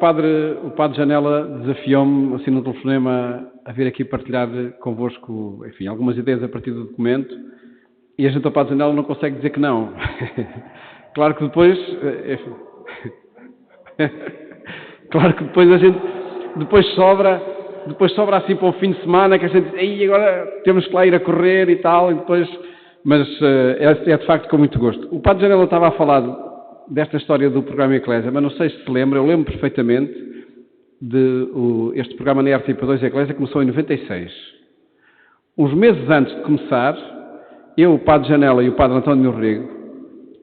o padre Janela desafiou-me, assim, no telefonema, a vir aqui partilhar convosco, enfim, algumas ideias a partir do documento, e a gente ao padre Janela não consegue dizer que não. Claro que depois... Claro que depois a gente... Depois sobra assim para o fim de semana, que a gente diz, ei, agora temos que lá ir a correr e tal, e depois... Mas é de facto com muito gosto. O padre Janela estava a falar desta história do programa Eclésia, mas não sei se lembra, eu lembro perfeitamente este programa na RTP2 Eclésia começou em 96. Uns meses antes de começar, eu, o padre Janela e o padre António Rego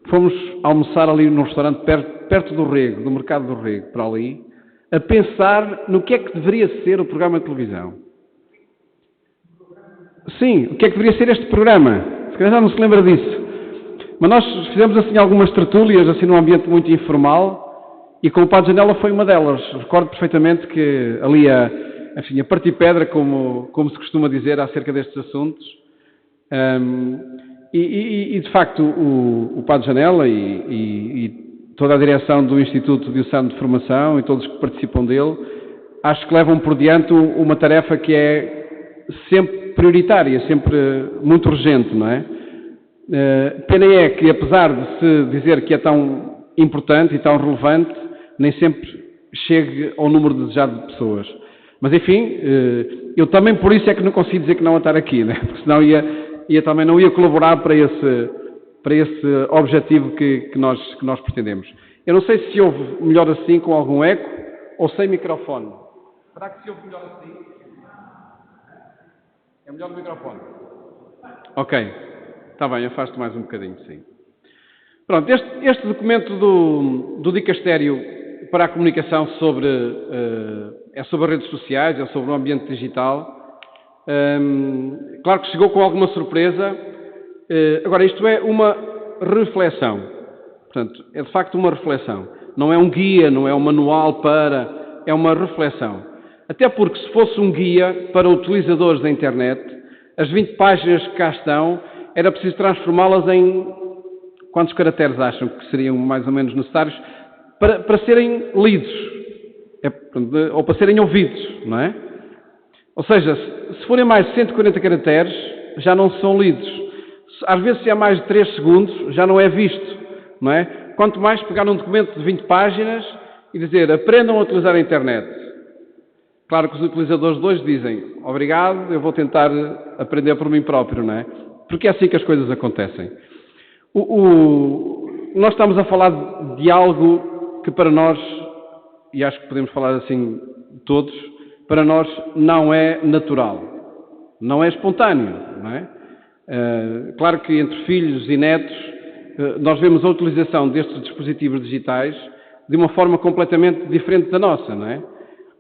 fomos almoçar ali num restaurante perto do Rego, do Mercado do Rego, para ali, a pensar no que é que deveria ser o programa de televisão. Sim, o que é que deveria ser este programa? Se calhar já não se lembra disso. Mas nós fizemos assim algumas tertúlias, assim num ambiente muito informal, e com o padre Janela foi uma delas. Recordo perfeitamente que ali a partir pedra, como se costuma dizer, acerca destes assuntos. E de facto o padre Janela e toda a direção do Instituto Diocesano de Formação e todos que participam dele, acho que levam por diante uma tarefa que é sempre prioritária, sempre muito urgente, não é? Pena é que, apesar de se dizer que é tão importante e tão relevante, nem sempre chegue ao número desejado de pessoas. Mas, enfim, eu também por isso é que não consigo dizer que não a estar aqui, né? Porque senão também não ia colaborar para esse objetivo que nós pretendemos. Eu não sei se ouve melhor assim, com algum eco, ou sem microfone. Será que se ouve melhor assim? É melhor o microfone? Ok. Está bem, afasto mais um bocadinho, sim. Pronto, este documento do Dicastério para a Comunicação é sobre as redes sociais, é sobre o ambiente digital. Claro que chegou com alguma surpresa. Agora, isto é uma reflexão. Portanto, é de facto uma reflexão. Não é um guia, não é um manual é uma reflexão. Até porque se fosse um guia para utilizadores da internet, as 20 páginas que cá estão, era preciso transformá-las em... Quantos caracteres acham que seriam mais ou menos necessários para serem lidos? Ou para serem ouvidos, não é? Ou seja, se forem mais de 140 caracteres, já não são lidos. Às vezes, se há mais de 3 segundos, já não é visto, não é? Quanto mais pegar um documento de 20 páginas e dizer, aprendam a utilizar a internet. Claro que os utilizadores de hoje dizem, obrigado, eu vou tentar aprender por mim próprio, não é? Porque é assim que as coisas acontecem. Nós estamos a falar de algo que para nós, e acho que podemos falar assim todos, para nós não é natural, não é espontâneo, não é? Claro que entre filhos e netos nós vemos a utilização destes dispositivos digitais de uma forma completamente diferente da nossa, não é?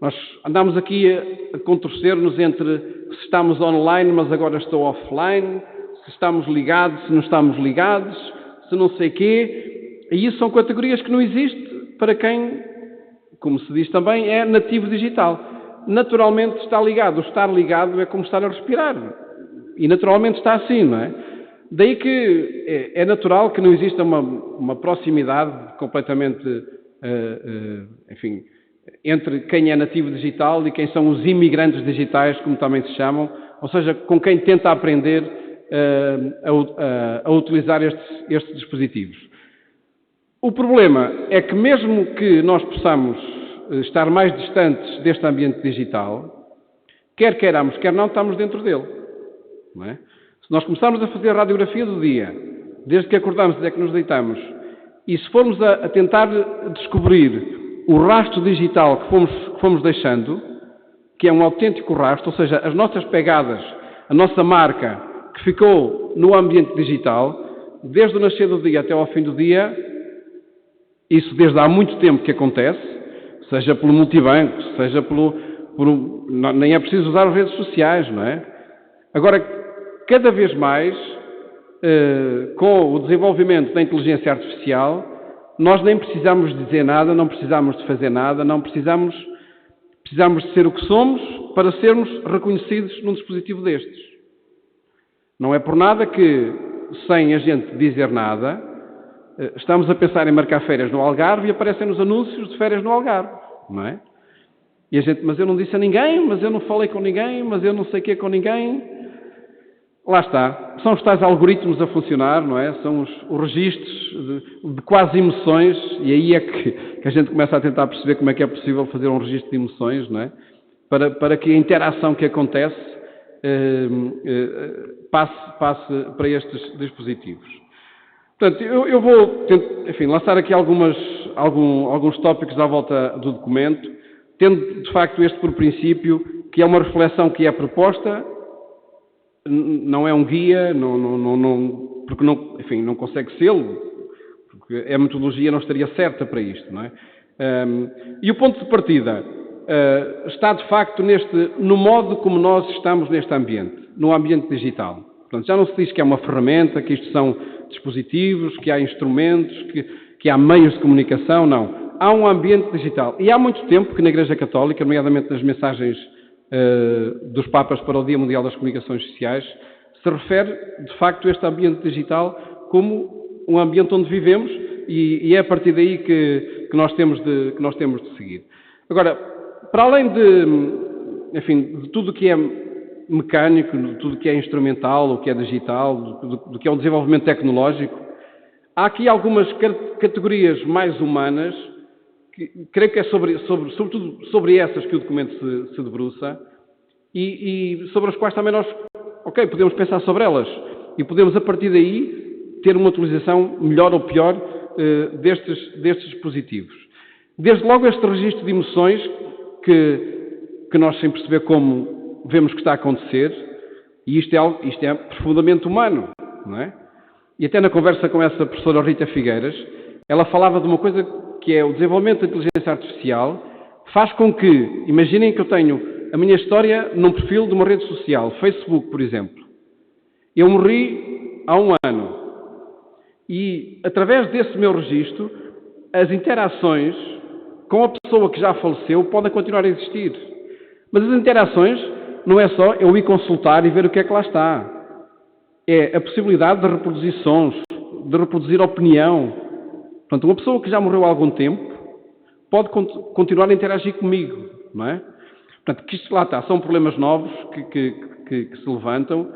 Nós andamos aqui a contorcer-nos entre se estamos online, mas agora estou offline, se estamos ligados, se não estamos ligados, se não sei quê. E isso são categorias que não existem para quem, como se diz também, é nativo digital. Naturalmente está ligado. O estar ligado é como estar a respirar. E naturalmente está assim, não é? Daí que é natural que não exista uma proximidade completamente, enfim, entre quem é nativo digital e quem são os imigrantes digitais, como também se chamam, ou seja, com quem tenta aprender a utilizar estes dispositivos. O problema é que mesmo que nós possamos estar mais distantes deste ambiente digital, quer queiramos, quer não, estamos dentro dele. Não é? Se nós começarmos a fazer a radiografia do dia, desde que acordamos até que nos deitamos, e se formos a tentar descobrir o rastro digital que fomos deixando, que é um autêntico rastro, ou seja, as nossas pegadas, a nossa marca que ficou no ambiente digital, desde o nascer do dia até ao fim do dia, isso desde há muito tempo que acontece, seja pelo multibanco, seja nem é preciso usar as redes sociais, não é? Agora, cada vez mais, com o desenvolvimento da inteligência artificial, nós nem precisamos dizer nada, não precisamos de fazer nada, não precisamos de ser o que somos para sermos reconhecidos num dispositivo destes. Não é por nada que, sem a gente dizer nada, estamos a pensar em marcar férias no Algarve e aparecem-nos anúncios de férias no Algarve. não é? E a gente, mas eu não disse a ninguém, mas eu não falei com ninguém, mas eu não sei o que é com ninguém. Lá está. São os tais algoritmos a funcionar, não é? São os registros de quase emoções, e aí é que a gente começa a tentar perceber como é que é possível fazer um registro de emoções, não é? Para que a interação que acontece passe para estes dispositivos. Portanto, eu vou, enfim, lançar aqui alguns tópicos à volta do documento, tendo, de facto, este por princípio, que é uma reflexão que é proposta, não é um guia, porque não consegue sê-lo, porque a metodologia não estaria certa para isto, não é? E o ponto de partida está, de facto, no modo como nós estamos neste ambiente, no ambiente digital. Portanto, já não se diz que é uma ferramenta, que isto são dispositivos, que há instrumentos, que há meios de comunicação, não. Há um ambiente digital. E há muito tempo que na Igreja Católica, nomeadamente nas mensagens dos Papas para o Dia Mundial das Comunicações Sociais, se refere, de facto, este ambiente digital como um ambiente onde vivemos e é a partir daí que nós temos de seguir. Agora, para além de tudo o que é mecânico, de tudo o que é instrumental, o que é digital, do que é um desenvolvimento tecnológico, há aqui algumas categorias mais humanas, que creio que é sobretudo sobre essas que o documento se debruça, e sobre as quais também nós, podemos pensar sobre elas, e podemos, a partir daí, ter uma utilização melhor ou pior destes dispositivos. Desde logo este registro de emoções, que nós, sem perceber como, vemos que está a acontecer, e isto é profundamente humano, não é? E até na conversa com essa professora Rita Figueiras, ela falava de uma coisa que é o desenvolvimento da inteligência artificial, faz com que, imaginem que eu tenho a minha história num perfil de uma rede social, Facebook, por exemplo. Eu morri há 1 ano, e através desse meu registro, as interações com a pessoa que já faleceu podem continuar a existir. Mas as interações não é só eu ir consultar e ver o que é que lá está. É a possibilidade de reproduzir sons, de reproduzir opinião. Portanto, uma pessoa que já morreu há algum tempo pode continuar a interagir comigo, não é? Portanto, que isto lá está, são problemas novos que se levantam,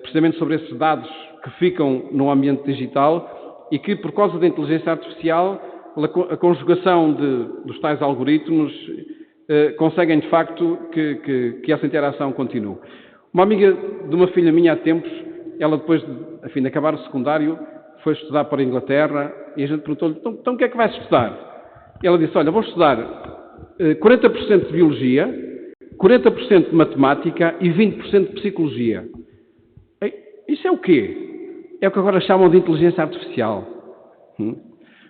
precisamente sobre esses dados que ficam no ambiente digital e que, por causa da inteligência artificial, a conjugação dos tais algoritmos, conseguem, de facto, que essa interação continue. Uma amiga de uma filha minha há tempos, ela depois de acabar o secundário, foi estudar para a Inglaterra e a gente perguntou-lhe, então o que é que vais estudar? E ela disse, olha, vou estudar 40% de Biologia, 40% de Matemática e 20% de Psicologia. Isso é o quê? É o que agora chamam de inteligência artificial.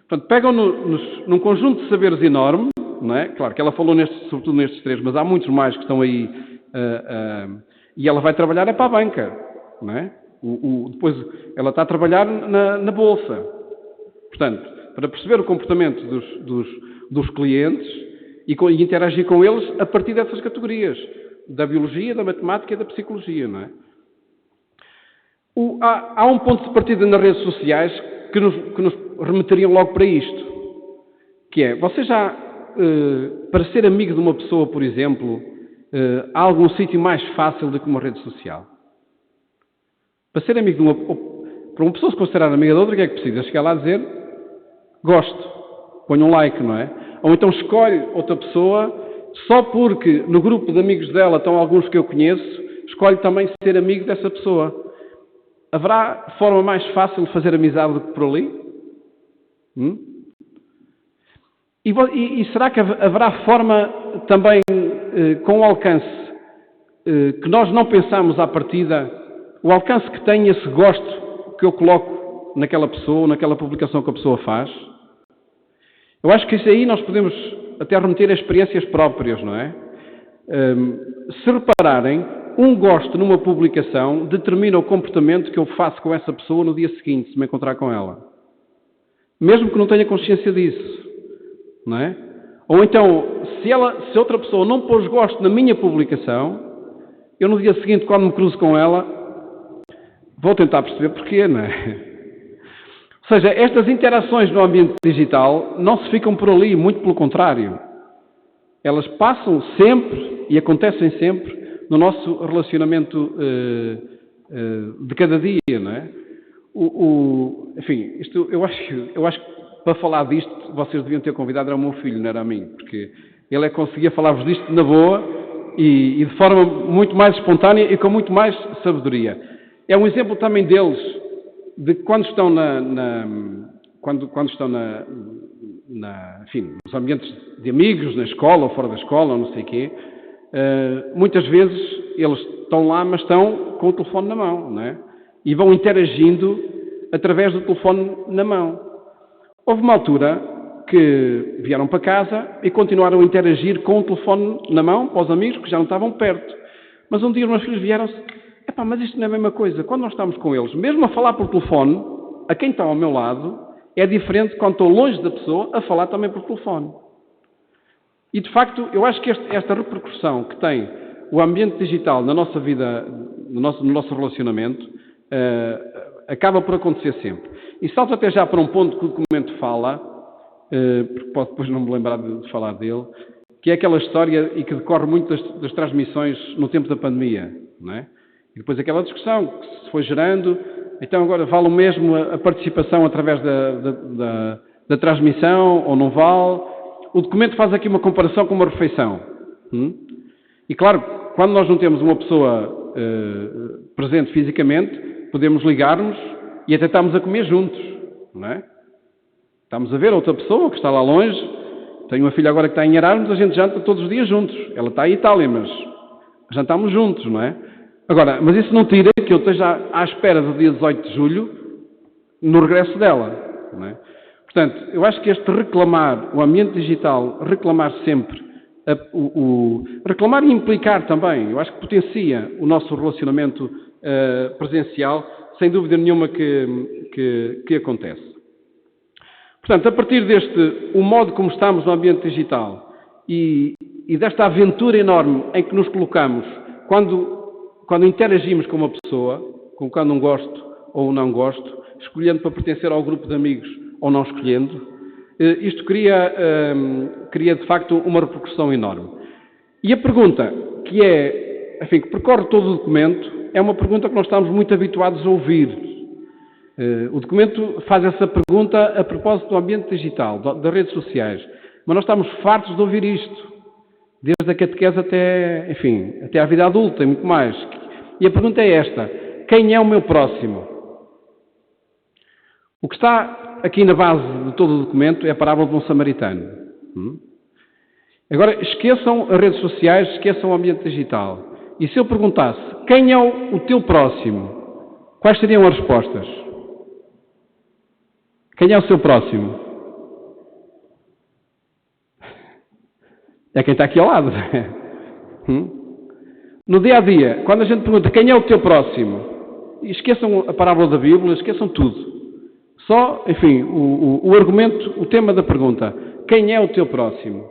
Portanto, pegam num conjunto de saberes enorme, não é? Claro que ela falou sobretudo nestes 3, mas há muitos mais que estão aí, e ela vai trabalhar para a banca, não é? Depois ela está a trabalhar na bolsa. Portanto, para perceber o comportamento dos clientes e interagir com eles a partir dessas categorias, da biologia, da matemática e da psicologia, não é? Há um ponto de partida nas redes sociais que nos remeteriam logo para isto, que é, você já, para ser amigo de uma pessoa, por exemplo, há algum sítio mais fácil do que uma rede social? Para ser amigo para uma pessoa se considerar amiga de outra, o que é que precisa? Chegar lá a dizer, gosto, põe um like, não é? Ou então escolhe outra pessoa, só porque no grupo de amigos dela estão alguns que eu conheço, escolhe também ser amigo dessa pessoa. Haverá forma mais fácil de fazer amizade do que por ali? E será que haverá forma também com alcance que nós não pensamos à partida, o alcance que tem esse gosto que eu coloco naquela pessoa, naquela publicação que a pessoa faz? Eu acho que isso aí nós podemos até remeter a experiências próprias, não é? Se repararem, um gosto numa publicação determina o comportamento que eu faço com essa pessoa no dia seguinte, se me encontrar com ela. Mesmo que não tenha consciência disso, não é? Ou então, se outra pessoa não pôs gosto na minha publicação, eu no dia seguinte, quando me cruzo com ela, vou tentar perceber porquê, não é? Ou seja, estas interações no ambiente digital não se ficam por ali, muito pelo contrário. Elas passam sempre e acontecem sempre no nosso relacionamento de cada dia, não é? Enfim, isto, eu acho que para falar disto vocês deviam ter convidado era o meu filho, não era a mim, porque ele conseguia falar-vos disto na boa e de forma muito mais espontânea e com muito mais sabedoria. É um exemplo também deles, de quando estão quando estão enfim, nos ambientes de amigos, na escola ou fora da escola, ou não sei o quê, muitas vezes eles estão lá, mas estão com o telefone na mão, não é? E vão interagindo através do telefone na mão. Houve uma altura que vieram para casa e continuaram a interagir com o telefone na mão, para os amigos que já não estavam perto. Mas um dia os meus filhos vieram-se, mas isto não é a mesma coisa. Quando nós estamos com eles, mesmo a falar por telefone, a quem está ao meu lado, é diferente quando estou longe da pessoa a falar também por telefone. E, de facto, eu acho que esta repercussão que tem o ambiente digital na nossa vida, no nosso relacionamento, acaba por acontecer sempre. E salto até já para um ponto que o documento fala, porque pode depois não me lembrar de falar dele, que é aquela história e que decorre muito das transmissões no tempo da pandemia, não é? E depois aquela discussão que se foi gerando, então agora vale o mesmo a participação através da transmissão ou não vale? O documento faz aqui uma comparação com uma refeição. E claro, quando nós não temos uma pessoa presente fisicamente, podemos ligar-nos e até estamos a comer juntos, não é? Estamos a ver outra pessoa que está lá longe. Tenho uma filha agora que está em Erasmus, a gente janta todos os dias juntos. Ela está em Itália, mas jantamos juntos, não é? Agora, mas isso não tira que eu esteja à espera do dia 18 de julho no regresso dela, não é? Portanto, eu acho que este reclamar, o ambiente digital, reclamar sempre, reclamar e implicar também, eu acho que potencia o nosso relacionamento presencial, sem dúvida nenhuma que acontece. Portanto, a partir o modo como estamos no ambiente digital e desta aventura enorme em que nos colocamos quando interagimos com uma pessoa, colocando um gosto ou um não gosto, escolhendo para pertencer ao grupo de amigos ou não escolhendo, isto cria de facto uma repercussão enorme. E a pergunta que percorre todo o documento é uma pergunta que nós estamos muito habituados a ouvir. O documento faz essa pergunta a propósito do ambiente digital, das redes sociais. Mas nós estamos fartos de ouvir isto, desde a catequese até à vida adulta e muito mais. E a pergunta é esta: quem é o meu próximo? O que está aqui na base de todo o documento é a parábola de um samaritano. Agora, esqueçam as redes sociais, esqueçam o ambiente digital. E se eu perguntasse, quem é o teu próximo? Quais seriam as respostas? Quem é o seu próximo? É quem está aqui ao lado. No dia a dia, quando a gente pergunta quem é o teu próximo, esqueçam a parábola da Bíblia, esqueçam tudo. Só, o argumento, o tema da pergunta, quem é o teu próximo?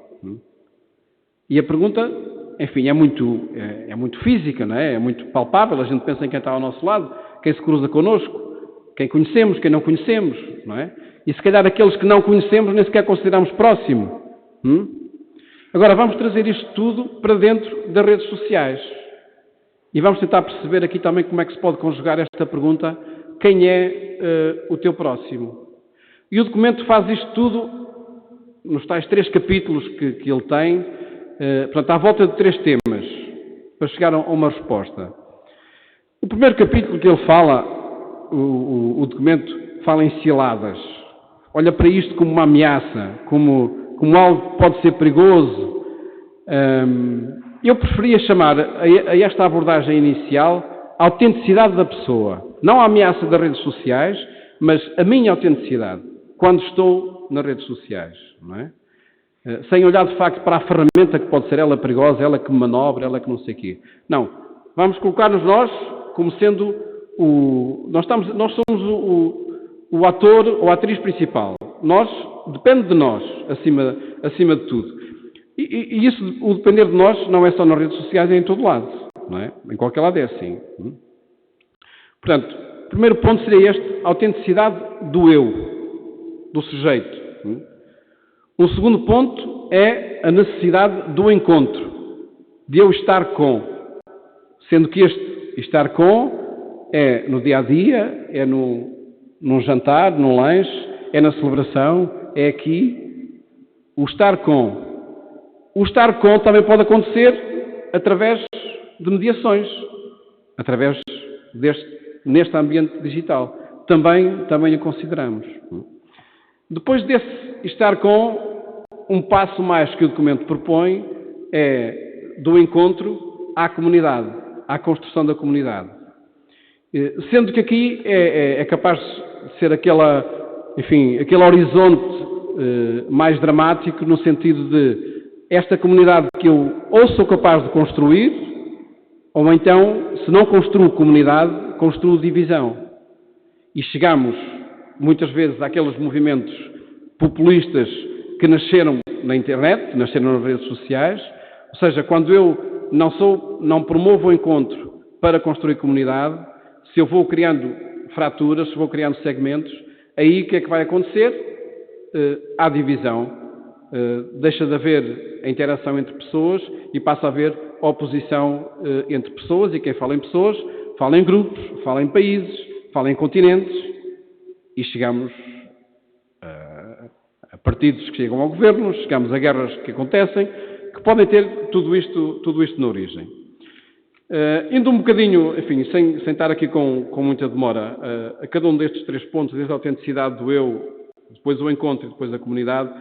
E a pergunta, é muito física, não é? É muito palpável, a gente pensa em quem está ao nosso lado, quem se cruza connosco, quem conhecemos, quem não conhecemos, não é? E se calhar aqueles que não conhecemos nem sequer consideramos próximo. Agora, vamos trazer isto tudo para dentro das redes sociais. E vamos tentar perceber aqui também como é que se pode conjugar esta pergunta, quem é o teu próximo? E o documento faz isto tudo nos tais 3 capítulos que ele tem, portanto, à volta de 3 temas, para chegar a uma resposta. O primeiro capítulo que ele fala, o documento fala em ciladas. Olha para isto como uma ameaça, como algo que pode ser perigoso. Eu preferia chamar a esta abordagem inicial a autenticidade da pessoa. Não a ameaça das redes sociais, mas a minha autenticidade, quando estou nas redes sociais, não é? Sem olhar de facto para a ferramenta que pode ser ela perigosa, ela que me manobra, ela que não sei o quê. Não. Vamos colocar-nos nós como sendo nós somos o ator ou a atriz principal. Depende de nós, acima de tudo. E isso, o depender de nós, não é só nas redes sociais, é em todo lado. Não é? Em qualquer lado é assim. Portanto, o primeiro ponto seria a autenticidade do eu, do sujeito. Um segundo ponto é a necessidade do encontro, de eu estar com, sendo que este estar com é no dia-a-dia, é num jantar, num lanche, é na celebração, é aqui, o estar com. O estar com também pode acontecer através de mediações, através neste ambiente digital. Também a consideramos. Depois desse estar com, um passo mais que o documento propõe é do encontro à comunidade, à construção da comunidade. Sendo que aqui é capaz de ser aquele horizonte mais dramático, no sentido de esta comunidade que eu ou sou capaz de construir, ou então, se não construo comunidade, construo divisão. E chegamos, muitas vezes, àqueles movimentos populistas que nasceram na internet, que nasceram nas redes sociais, ou seja, quando eu não promovo o encontro para construir comunidade, se eu vou criando fraturas, se vou criando segmentos, aí o que é que vai acontecer? Há divisão, deixa de haver a interação entre pessoas e passa a haver oposição entre pessoas, e quem fala em pessoas, fala em grupos, fala em países, fala em continentes, e chegamos a partidos que chegam ao governo, chegamos a guerras que acontecem, que podem ter tudo isto na origem. Indo um bocadinho, enfim, sem estar aqui com muita demora, a cada um destes 3 pontos, desde a autenticidade do eu, depois o encontro e depois a comunidade,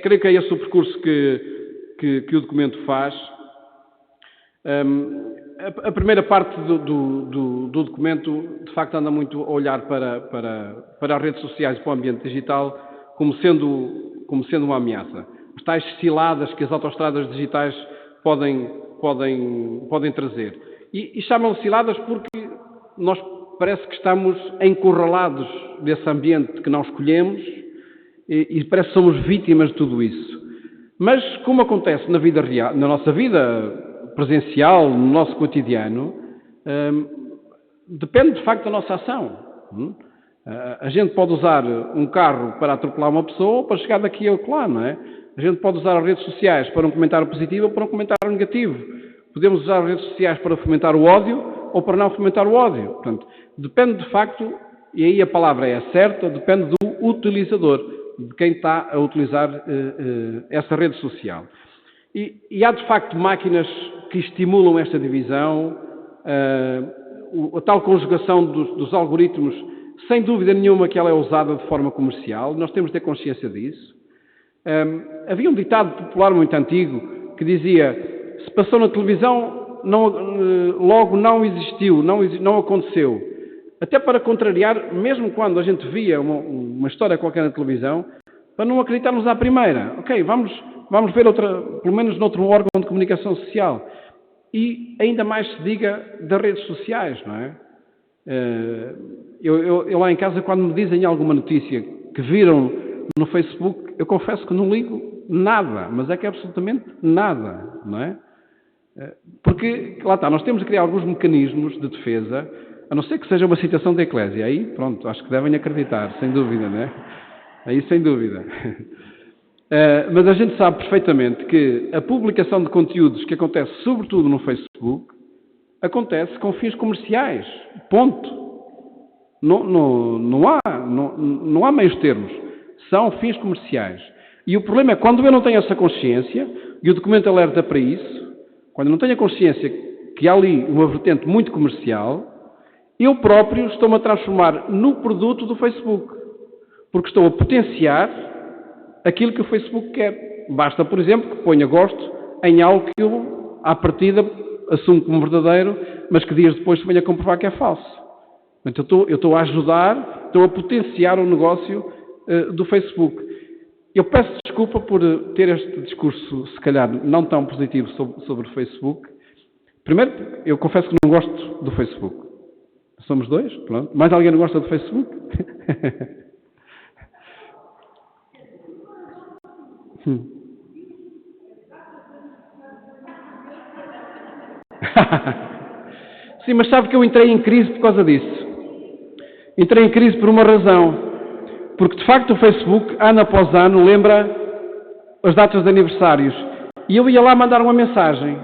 creio que é esse o percurso que o documento faz. A primeira parte do documento, de facto, anda muito a olhar para as redes sociais e para o ambiente digital como sendo uma ameaça. As tais ciladas que as autoestradas digitais podem trazer. E chamam-se ciladas porque nós parece que estamos encurralados desse ambiente que não escolhemos e parece que somos vítimas de tudo isso. Mas, como acontece na vida real, na nossa vida presencial, no nosso cotidiano, depende de facto da nossa ação. A gente pode usar um carro para atropelar uma pessoa ou para chegar daqui a lá, não é? A gente pode usar as redes sociais para um comentário positivo ou para um comentário negativo. Podemos usar as redes sociais para fomentar o ódio ou para não fomentar o ódio. Portanto, depende de facto, e aí a palavra é certa, depende do utilizador, de quem está a utilizar essa rede social. E há de facto máquinas que estimulam esta divisão, a tal conjugação dos algoritmos, sem dúvida nenhuma que ela é usada de forma comercial, nós temos de ter consciência disso. Havia um ditado popular muito antigo que dizia: se passou na televisão, logo não existiu, não aconteceu. Até para contrariar, mesmo quando a gente via uma história qualquer na televisão, para não acreditarmos à primeira. Ok, vamos ver outra, pelo menos noutro órgão de comunicação social. E ainda mais se diga das redes sociais, não é? Eu lá em casa, quando me dizem alguma notícia que viram no Facebook, eu confesso que não ligo nada, mas é que é absolutamente nada, não é? Porque, lá está, nós temos de criar alguns mecanismos de defesa, a não ser que seja uma citação da Eclésia. Aí, pronto, acho que devem acreditar, sem dúvida, não é? Aí, sem dúvida. Mas a gente sabe perfeitamente que a publicação de conteúdos que acontece sobretudo no Facebook acontece com fins comerciais. Ponto. Não há meios termos. São fins comerciais. E o problema é quando eu não tenho essa consciência, e o documento alerta para isso, quando eu não tenho a consciência que há ali uma vertente muito comercial, eu próprio estou-me a transformar no produto do Facebook. Porque estou a potenciar aquilo que o Facebook quer. Basta, por exemplo, que ponha gosto em algo que eu, à partida, assumo como verdadeiro, mas que dias depois se venha a comprovar que é falso. Portanto, eu estou a ajudar, estou a potenciar o negócio do Facebook. Eu peço desculpa por ter este discurso, se calhar, não tão positivo sobre o Facebook. Primeiro, eu confesso que não gosto do Facebook. Somos 2, pronto. Mais alguém não gosta do Facebook? Sim, mas sabe que eu entrei em crise por causa disso. Entrei em crise por uma razão. Porque, de facto, o Facebook, ano após ano, lembra as datas de aniversários, e eu ia lá mandar uma mensagem.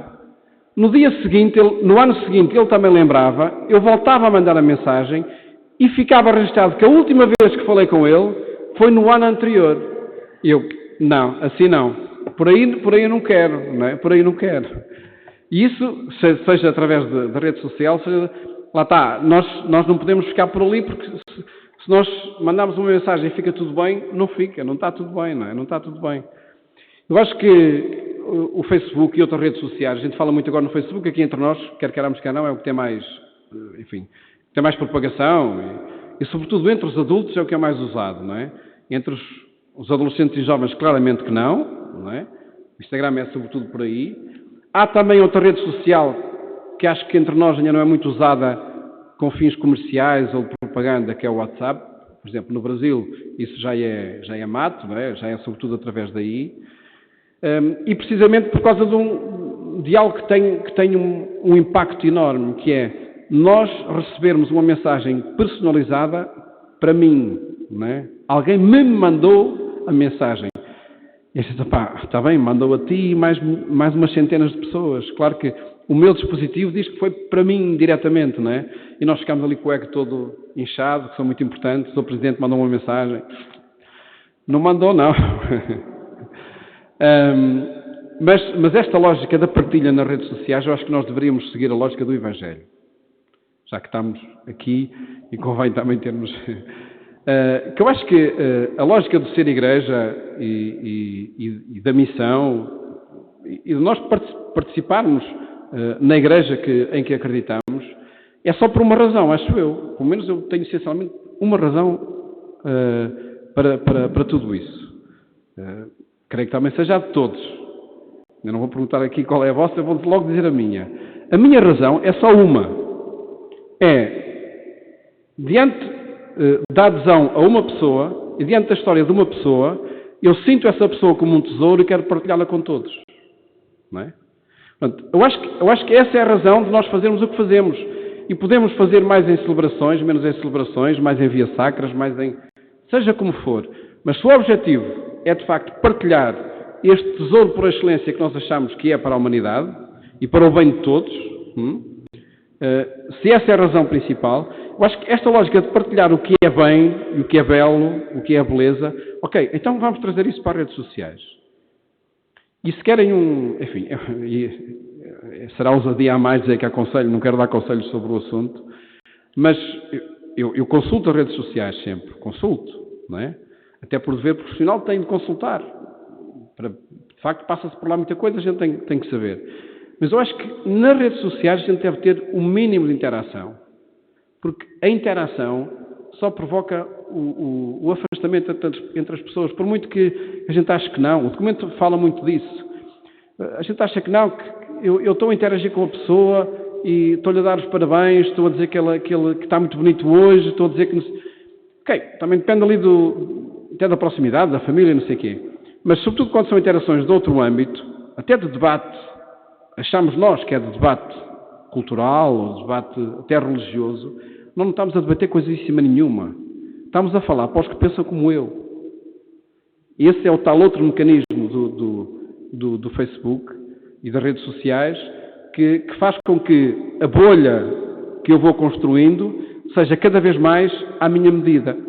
No dia seguinte, no ano seguinte, ele também lembrava, eu voltava a mandar a mensagem e ficava registado que a última vez que falei com ele foi no ano anterior. Eu, não, assim não. Por aí eu não quero, não é? Por aí não quero. E isso, seja através da rede social, seja, lá está, nós não podemos ficar por ali, porque se nós mandarmos uma mensagem e fica tudo bem, não fica, não está tudo bem, não é? Não está tudo bem. Eu acho que o Facebook e outras redes sociais, a gente fala muito agora no Facebook, aqui entre nós, quer queiramos, quer não, é o que tem mais, enfim, tem mais propagação e sobretudo entre os adultos é o que é mais usado, não é? Entre os adolescentes e jovens, claramente que não é? O Instagram é sobretudo por aí. Há também outra rede social que acho que entre nós ainda não é muito usada com fins comerciais ou de propaganda, que é o WhatsApp. Por exemplo, no Brasil isso já é mato, não é? Já é sobretudo através daí. E precisamente por causa de algo que tem um impacto enorme, que é nós recebermos uma mensagem personalizada para mim, não é? Alguém me mandou a mensagem. E a gente, está bem, mandou a ti e mais umas centenas de pessoas. Claro que o meu dispositivo diz que foi para mim diretamente, não é? E nós ficamos ali com o ego todo inchado, que são muito importantes. O Presidente mandou uma mensagem. Não mandou, não. Mas esta lógica da partilha nas redes sociais, eu acho que nós deveríamos seguir a lógica do Evangelho. Já que estamos aqui e convém também termos... que eu acho que a lógica de ser igreja e da missão e de nós participarmos na igreja em que acreditamos é só por uma razão, acho eu. Pelo menos eu tenho essencialmente uma razão para tudo isso. Creio que também seja a de todos. Eu não vou perguntar aqui qual é a vossa, eu vou logo dizer a minha. A minha razão é só uma. Diante da adesão a uma pessoa e diante da história de uma pessoa, eu sinto essa pessoa como um tesouro e quero partilhá-la com todos. Não é? Portanto, eu acho que essa é a razão de nós fazermos o que fazemos. E podemos fazer mais em celebrações, menos em celebrações, mais em vias sacras, mais em... seja como for. Mas se o objetivo é, de facto, partilhar este tesouro por excelência que nós achamos que é para a humanidade e para o bem de todos, se essa é a razão principal, eu acho que esta lógica de partilhar o que é bem, o que é belo, o que é beleza, ok, então vamos trazer isso para as redes sociais. E se querem enfim, será ousadia a mais dizer que aconselho, não quero dar conselhos sobre o assunto, mas eu consulto as redes sociais sempre, consulto, não é? Até por dever profissional tenho de consultar. De facto, passa-se por lá muita coisa, a gente tem que saber. Mas eu acho que nas redes sociais a gente deve ter o mínimo de interação. Porque a interação só provoca o afastamento entre as pessoas. Por muito que a gente ache que não. O documento fala muito disso. A gente acha que não, que eu estou a interagir com a pessoa e estou-lhe a dar os parabéns, estou a dizer que está muito bonito hoje, estou a dizer que... Ok, também depende ali até da proximidade, da família, não sei o quê. Mas, sobretudo, quando são interações de outro âmbito, até de debate, achamos nós que é de debate cultural ou de debate até religioso, não estamos a debater coisíssima nenhuma. Estamos a falar para os que pensam como eu. Esse é o tal outro mecanismo do Facebook e das redes sociais que faz com que a bolha que eu vou construindo seja cada vez mais à minha medida.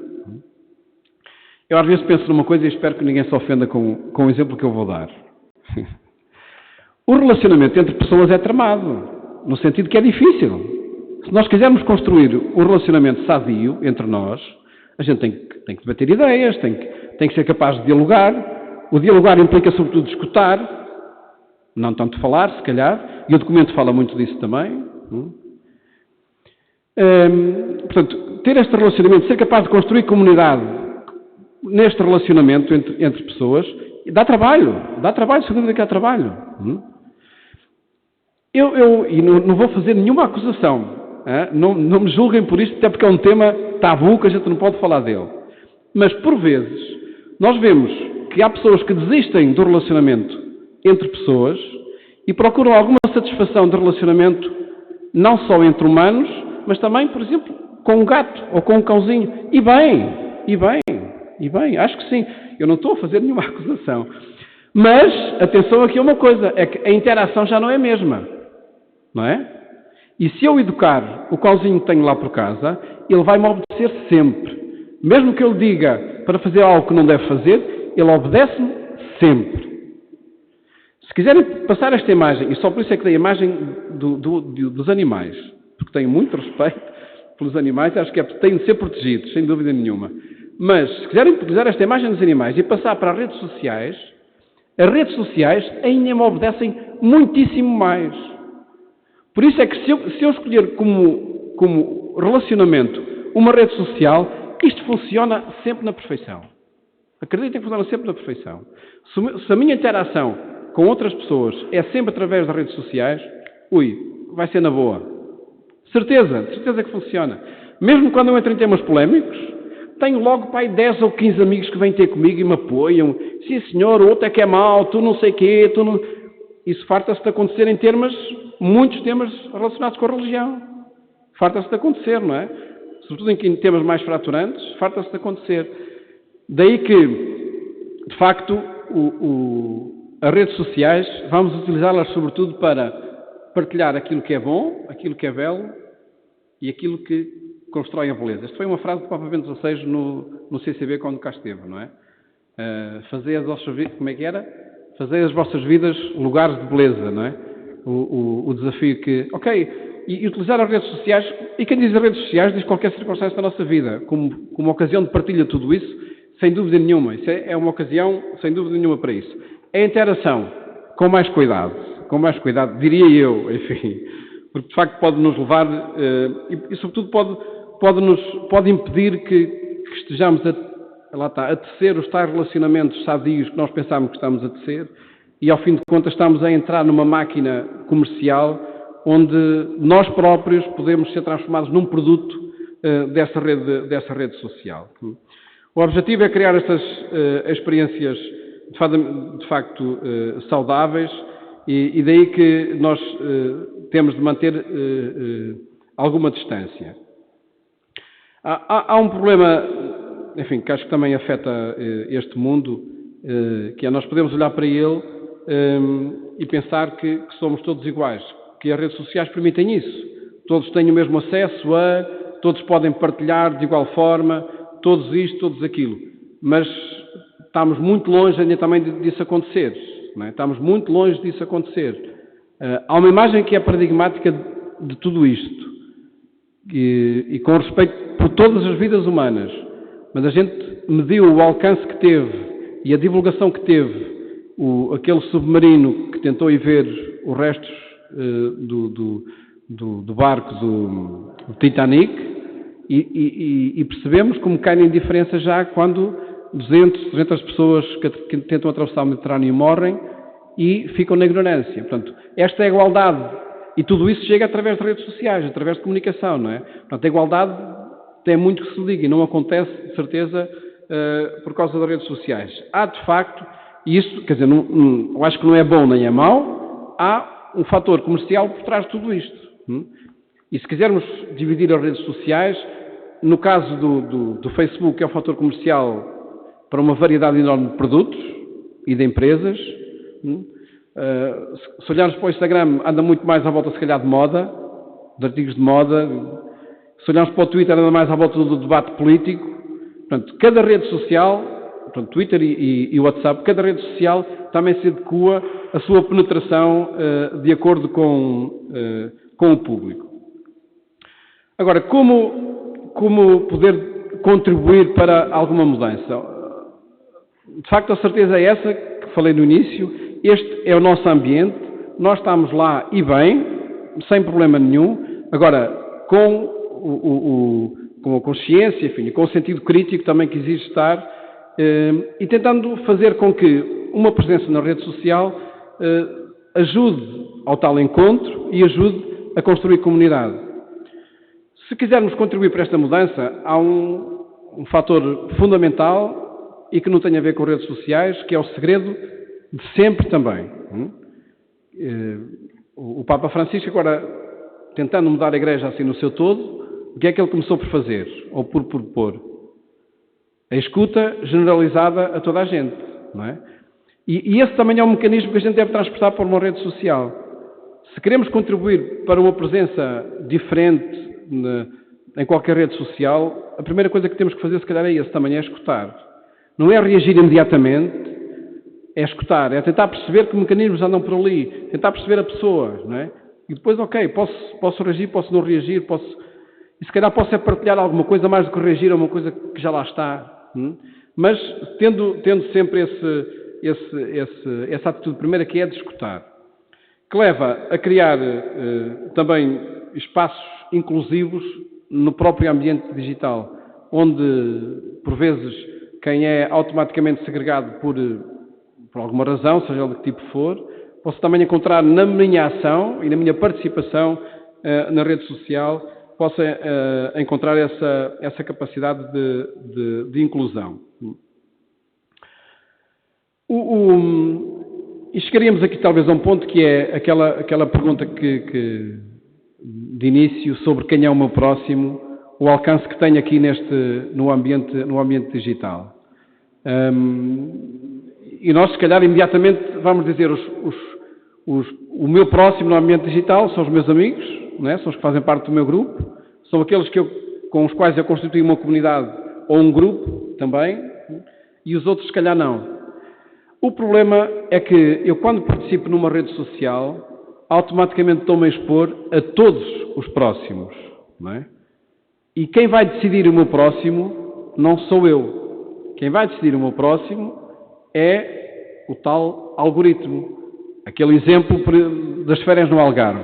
Eu às vezes penso numa coisa e espero que ninguém se ofenda com o exemplo que eu vou dar. O relacionamento entre pessoas é tramado, no sentido que é difícil. Se nós quisermos construir um relacionamento sadio entre nós, a gente tem que debater ideias, tem que ser capaz de dialogar. O dialogar implica, sobretudo, escutar, não tanto falar, se calhar, e o documento fala muito disso também. Portanto, ter este relacionamento, ser capaz de construir comunidade neste relacionamento entre pessoas, dá trabalho, sem dúvida que há trabalho. E não vou fazer nenhuma acusação, não me julguem por isto, até porque é um tema tabu que a gente não pode falar dele. Mas, por vezes, nós vemos que há pessoas que desistem do relacionamento entre pessoas e procuram alguma satisfação de relacionamento não só entre humanos, mas também, por exemplo, com um gato ou com um cãozinho. E bem, acho que sim. Eu não estou a fazer nenhuma acusação. Mas, atenção aqui a uma coisa, é que a interação já não é a mesma, não é? E se eu educar o cãozinho que tenho lá por casa, ele vai-me obedecer sempre. Mesmo que eu lhe diga para fazer algo que não deve fazer, ele obedece-me sempre. Se quiserem passar esta imagem, e só por isso é que dei a imagem dos animais, porque tenho muito respeito pelos animais, acho que têm de ser protegidos, sem dúvida nenhuma. Mas, se quiserem utilizar esta imagem dos animais e passar para as redes sociais ainda me obedecem muitíssimo mais. Por isso é que se eu escolher como relacionamento uma rede social, isto funciona sempre na perfeição. Acreditem que funciona sempre na perfeição. Se a minha interação com outras pessoas é sempre através das redes sociais, vai ser na boa. Certeza que funciona. Mesmo quando eu entro em temas polémicos, tenho logo, 10 ou 15 amigos que vêm ter comigo e me apoiam. Sim, senhor, o outro é que é mau, tu não sei quê, tu não... Isso farta-se de acontecer em muitos temas relacionados com a religião. Farta-se de acontecer, não é? Sobretudo em temas mais fraturantes, farta-se de acontecer. Daí que, de facto, as redes sociais, vamos utilizá-las sobretudo para partilhar aquilo que é bom, aquilo que é belo e aquilo que constrói a beleza. Esta foi uma frase do Papa Bento XVI no CCB quando cá esteve, não é? Fazer as vossas vidas, como é que era? Fazer as vossas vidas lugares de beleza, não é? O desafio que... E utilizar as redes sociais, e quem diz as redes sociais diz qualquer circunstância da nossa vida, como uma ocasião de partilha de tudo isso, sem dúvida nenhuma. Isso é uma ocasião, sem dúvida nenhuma, para isso. A interação, com mais cuidado, diria eu, enfim, porque de facto pode nos levar, e sobretudo pode impedir que estejamos a tecer os tais relacionamentos sadios que nós pensamos que estamos a tecer, e ao fim de contas estamos a entrar numa máquina comercial onde nós próprios podemos ser transformados num produto dessa rede social. O objetivo é criar estas experiências de facto saudáveis, e daí que nós temos de manter alguma distância. Há um problema, enfim, que acho que também afeta este mundo, que é nós podemos olhar para ele e pensar que somos todos iguais, que as redes sociais permitem isso. Todos têm o mesmo acesso todos podem partilhar de igual forma, todos isto, todos aquilo. Mas estamos muito longe ainda também disso acontecer. Não é? Estamos muito longe disso acontecer. Há uma imagem que é paradigmática de tudo isto, e com respeito por todas as vidas humanas, mas a gente mediu o alcance que teve e a divulgação que teve aquele submarino que tentou ir ver os restos do barco do Titanic, e percebemos como caem em diferença já quando 200 pessoas que tentam atravessar o Mediterrâneo morrem e ficam na ignorância. Portanto, esta é a igualdade, e tudo isso chega através de redes sociais, através de comunicação, não é? Portanto, a igualdade tem muito que se liga e não acontece, de certeza, por causa das redes sociais. Há, de facto, e isso, quer dizer, eu acho que não é bom nem é mau, há um fator comercial por trás de tudo isto. E se quisermos dividir as redes sociais, no caso do Facebook, é um fator comercial para uma variedade enorme de produtos e de empresas. Se olharmos para o Instagram, anda muito mais à volta, se calhar, de moda, de artigos de moda. Se olharmos para o Twitter, anda mais à volta do debate político. Portanto, cada rede social, portanto, Twitter e WhatsApp, cada rede social também se adequa a sua penetração de acordo com o público. Agora, como poder contribuir para alguma mudança? De facto, a certeza é essa que falei no início. Este é o nosso ambiente, nós estamos lá e bem, sem problema nenhum. Agora, com a consciência, enfim, com o sentido crítico também que exige estar, e tentando fazer com que uma presença na rede social ajude ao tal encontro e ajude a construir comunidade. Se quisermos contribuir para esta mudança, há um fator fundamental e que não tem a ver com redes sociais, que é o segredo de sempre também. O Papa Francisco, agora, tentando mudar a Igreja assim no seu todo, o que é que ele começou por fazer, ou por propor? A escuta generalizada a toda a gente, não é? E esse também é um mecanismo que a gente deve transportar para uma rede social. Se queremos contribuir para uma presença diferente em qualquer rede social, a primeira coisa que temos que fazer, se calhar, é esse também, é escutar. Não é reagir imediatamente, é escutar, é tentar perceber que mecanismos andam por ali, tentar perceber a pessoa, não é? E depois, ok, posso reagir, posso não reagir, e se calhar posso é partilhar alguma coisa mais do que reagir a uma coisa que já lá está. Mas tendo sempre essa atitude primeira, que é de escutar, que leva a criar também espaços inclusivos no próprio ambiente digital, onde, por vezes, quem é automaticamente segregado por alguma razão, seja de que tipo for, posso também encontrar na minha ação e na minha participação na rede social, possa encontrar essa capacidade de inclusão. E chegaríamos aqui talvez a um ponto que é aquela pergunta de início sobre quem é o meu próximo, o alcance que tenho aqui no ambiente digital. E nós, se calhar, imediatamente vamos dizer o meu próximo no ambiente digital são os meus amigos, não é? São os que fazem parte do meu grupo, são aqueles com os quais eu constitui uma comunidade ou um grupo também, e os outros, se calhar, não. O problema é que eu, quando participo numa rede social, automaticamente estou-me a expor a todos os próximos, não é? E quem vai decidir o meu próximo não sou eu. Quem vai decidir o meu próximo é o tal algoritmo. Aquele exemplo das férias no Algarve.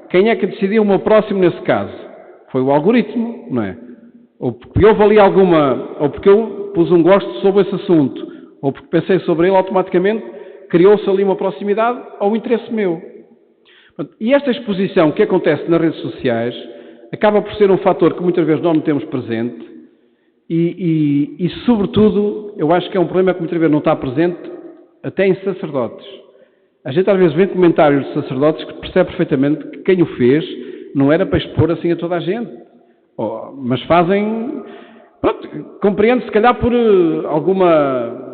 Quem é que decidiu o meu próximo nesse caso? Foi o algoritmo, não é? Ou porque houve ali ou porque eu pus um gosto sobre esse assunto, ou porque pensei sobre ele, automaticamente criou-se ali uma proximidade ao interesse meu. E esta exposição que acontece nas redes sociais acaba por ser um fator que muitas vezes nós não temos presente e, sobretudo, eu acho que é um problema que muitas vezes não está presente até em sacerdotes. A gente às vezes vê comentários de sacerdotes que percebe perfeitamente que quem o fez não era para expor assim a toda a gente. Mas fazem... Pronto, compreende se calhar por alguma...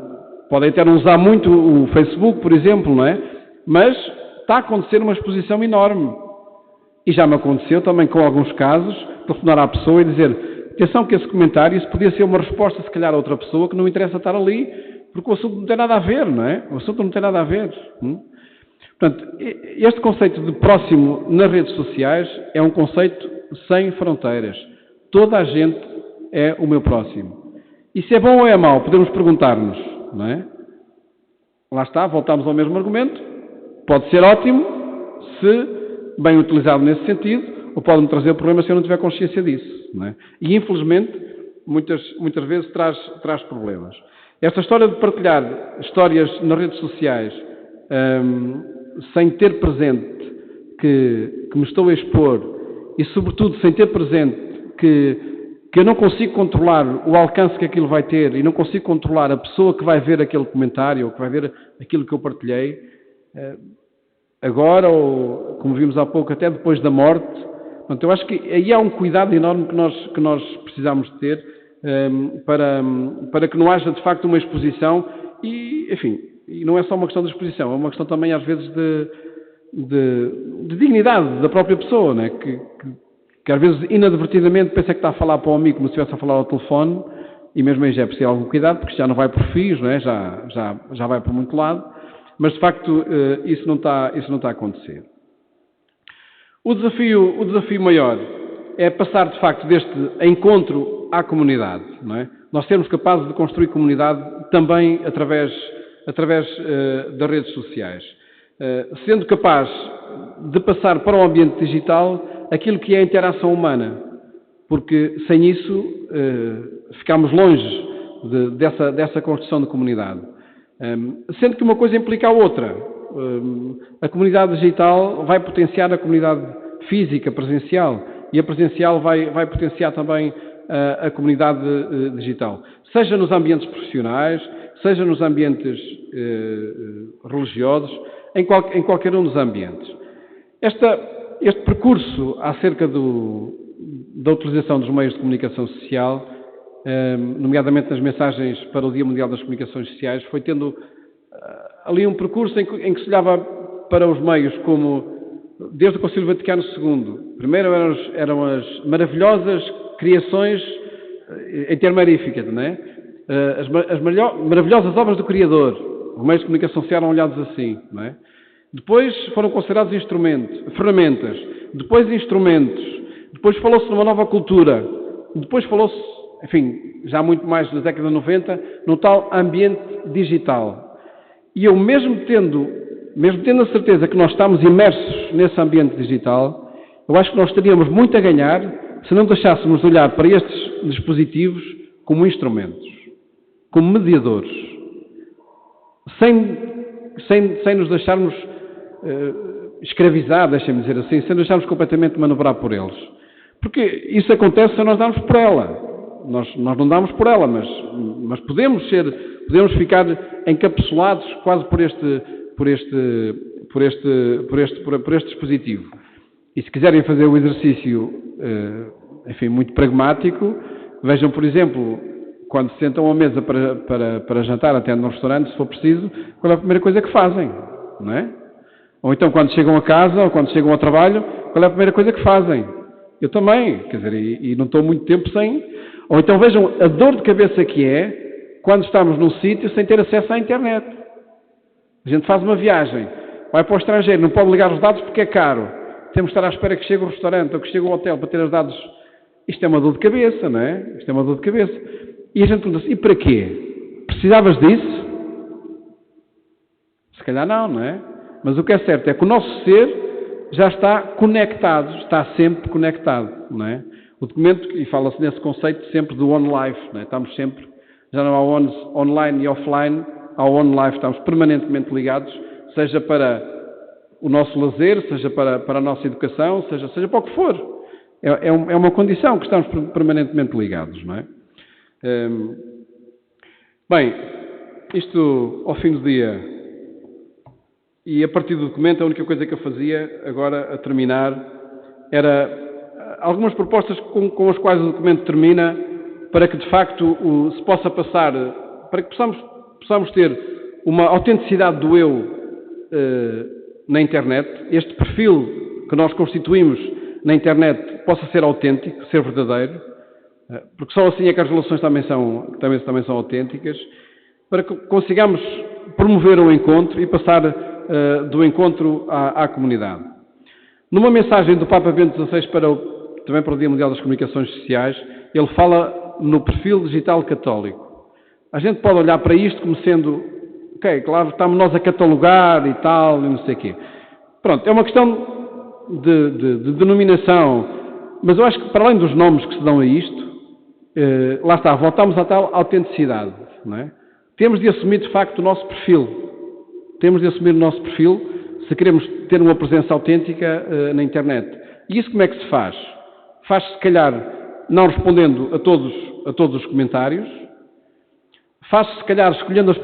Podem até não usar muito o Facebook, por exemplo, não é? Mas está a acontecer uma exposição enorme. E já me aconteceu também com alguns casos, telefonar à pessoa e dizer, atenção que esse comentário, isso podia ser uma resposta se calhar a outra pessoa que não interessa estar ali, porque o assunto não tem nada a ver, não é? O assunto não tem nada a ver. Portanto, este conceito de próximo nas redes sociais é um conceito sem fronteiras. Toda a gente é o meu próximo. E se é bom ou é mau, podemos perguntar-nos, não é? Lá está, voltamos ao mesmo argumento. Pode ser ótimo se bem utilizado nesse sentido, ou pode-me trazer problemas se eu não tiver consciência disso, não é? E, infelizmente, muitas vezes traz problemas. Esta história de partilhar histórias nas redes sociais sem ter presente que me estou a expor e, sobretudo, sem ter presente que eu não consigo controlar o alcance que aquilo vai ter e não consigo controlar a pessoa que vai ver aquele comentário ou que vai ver aquilo que eu partilhei, agora, ou como vimos há pouco, até depois da morte. Portanto, eu acho que aí há um cuidado enorme que nós precisamos de ter para que não haja, de facto, uma exposição e, enfim, e não é só uma questão de exposição, é uma questão também, às vezes, de dignidade da própria pessoa, né? Que às vezes, inadvertidamente, pensa que está a falar para um amigo como se estivesse a falar ao telefone, e mesmo aí já é preciso algum cuidado, porque já não vai por fios, não é? Já vai por muito lado, mas, de facto, isso não está a acontecer. O desafio maior é passar, de facto, deste encontro à comunidade, não é? Nós sermos capazes de construir comunidade também através das redes sociais, sendo capaz de passar para o ambiente digital aquilo que é a interação humana, porque sem isso ficamos longe dessa construção de comunidade. Sendo que uma coisa implica a outra. A comunidade digital vai potenciar a comunidade física, presencial, e a presencial vai potenciar também a comunidade digital. Seja nos ambientes profissionais, seja nos ambientes religiosos, em qualquer um dos ambientes. Este percurso acerca da utilização dos meios de comunicação social, nomeadamente nas mensagens para o Dia Mundial das Comunicações Sociais, foi tendo ali um percurso em que se olhava para os meios como, desde o Concílio Vaticano II, primeiro eram as maravilhosas criações intermaríficas, não é? As maravilhosas obras do Criador. Os meios de comunicação social eram olhados assim, não é? Depois foram considerados ferramentas, depois instrumentos, depois falou-se numa nova cultura, depois falou-se, enfim, já muito mais na década de 90, no tal ambiente digital. E eu, mesmo tendo a certeza que nós estamos imersos nesse ambiente digital, eu acho que nós teríamos muito a ganhar se não deixássemos de olhar para estes dispositivos como instrumentos, como mediadores, sem nos deixarmos escravizar, deixem-me dizer assim, sem deixarmos completamente manobrar por eles. Porque isso acontece se nós darmos por ela. Nós não damos por ela, mas podemos ficar encapsulados quase por este dispositivo. E se quiserem fazer o exercício, enfim, muito pragmático, vejam, por exemplo, quando se sentam à mesa para jantar, até num restaurante, se for preciso, qual é a primeira coisa que fazem, não é? Ou então, quando chegam a casa, ou quando chegam ao trabalho, qual é a primeira coisa que fazem? Eu também, quer dizer, e não estou muito tempo sem. Ou então vejam a dor de cabeça que é quando estamos num sítio sem ter acesso à internet. A gente faz uma viagem, vai para o estrangeiro, não pode ligar os dados porque é caro. Temos de estar à espera que chegue o restaurante ou que chegue o hotel para ter os dados. Isto é uma dor de cabeça, não é? Isto é uma dor de cabeça. E a gente pergunta-se, e para quê? Precisavas disso? Se calhar não é? Mas o que é certo é que o nosso ser já está conectado, está sempre conectado, não é? O documento, e fala-se nesse conceito sempre do on-life, não é? Estamos sempre, já não há online e offline, há on-life, estamos permanentemente ligados, seja para o nosso lazer, seja para a nossa educação, seja para o que for. É uma condição que estamos permanentemente ligados, não é? Bem, isto ao fim do dia, e a partir do documento, a única coisa que eu fazia, agora a terminar, era algumas propostas com as quais o documento termina, para que de facto se possa passar, para que possamos ter uma autenticidade do eu na internet, este perfil que nós constituímos na internet possa ser autêntico, ser verdadeiro, porque só assim é que as relações também são autênticas, para que consigamos promover o encontro e passar do encontro à comunidade. Numa mensagem do Papa Bento XVI também para o Dia Mundial das Comunicações Sociais, ele fala no perfil digital católico. A gente pode olhar para isto como sendo, ok, claro, estamos nós a catalogar e tal, e não sei o quê. Pronto, é uma questão de denominação, mas eu acho que para além dos nomes que se dão a isto, lá está, voltamos à tal autenticidade, não é? Temos de assumir de facto o nosso perfil. Temos de assumir o nosso perfil se queremos ter uma presença autêntica na internet. E isso como é que se faz? Faz-se, se calhar, não respondendo a todos os comentários. Faz-se, se calhar, escolhendo as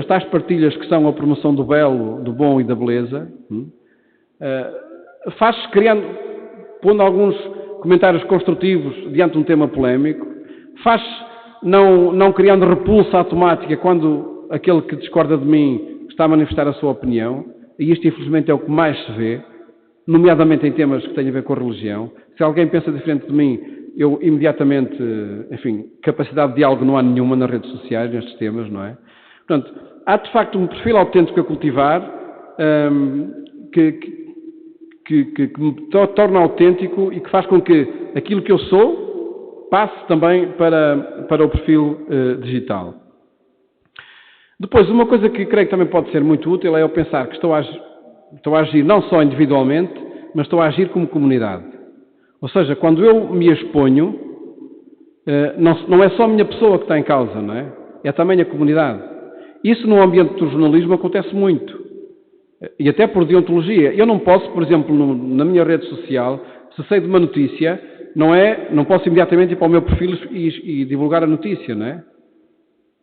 tais partilhas que são a promoção do belo, do bom e da beleza. Faz-se pondo alguns comentários construtivos diante de um tema polémico. Faz-se não criando repulsa automática quando aquele que discorda de mim está a manifestar a sua opinião, e isto infelizmente é o que mais se vê, nomeadamente em temas que têm a ver com a religião. Se alguém pensa diferente de mim, eu imediatamente, enfim, capacidade de diálogo não há nenhuma nas redes sociais, nestes temas, não é? Portanto, há de facto um perfil autêntico a cultivar, que me torna autêntico e que faz com que aquilo que eu sou passe também para o perfil digital. Depois, uma coisa que creio que também pode ser muito útil é eu pensar que estou a agir não só individualmente, mas estou a agir como comunidade. Ou seja, quando eu me exponho, não é só a minha pessoa que está em causa, não é? É também a comunidade. Isso no ambiente do jornalismo acontece muito. E até por deontologia. Eu não posso, por exemplo, na minha rede social, se sei de uma notícia, não posso imediatamente ir para o meu perfil e divulgar a notícia, não é?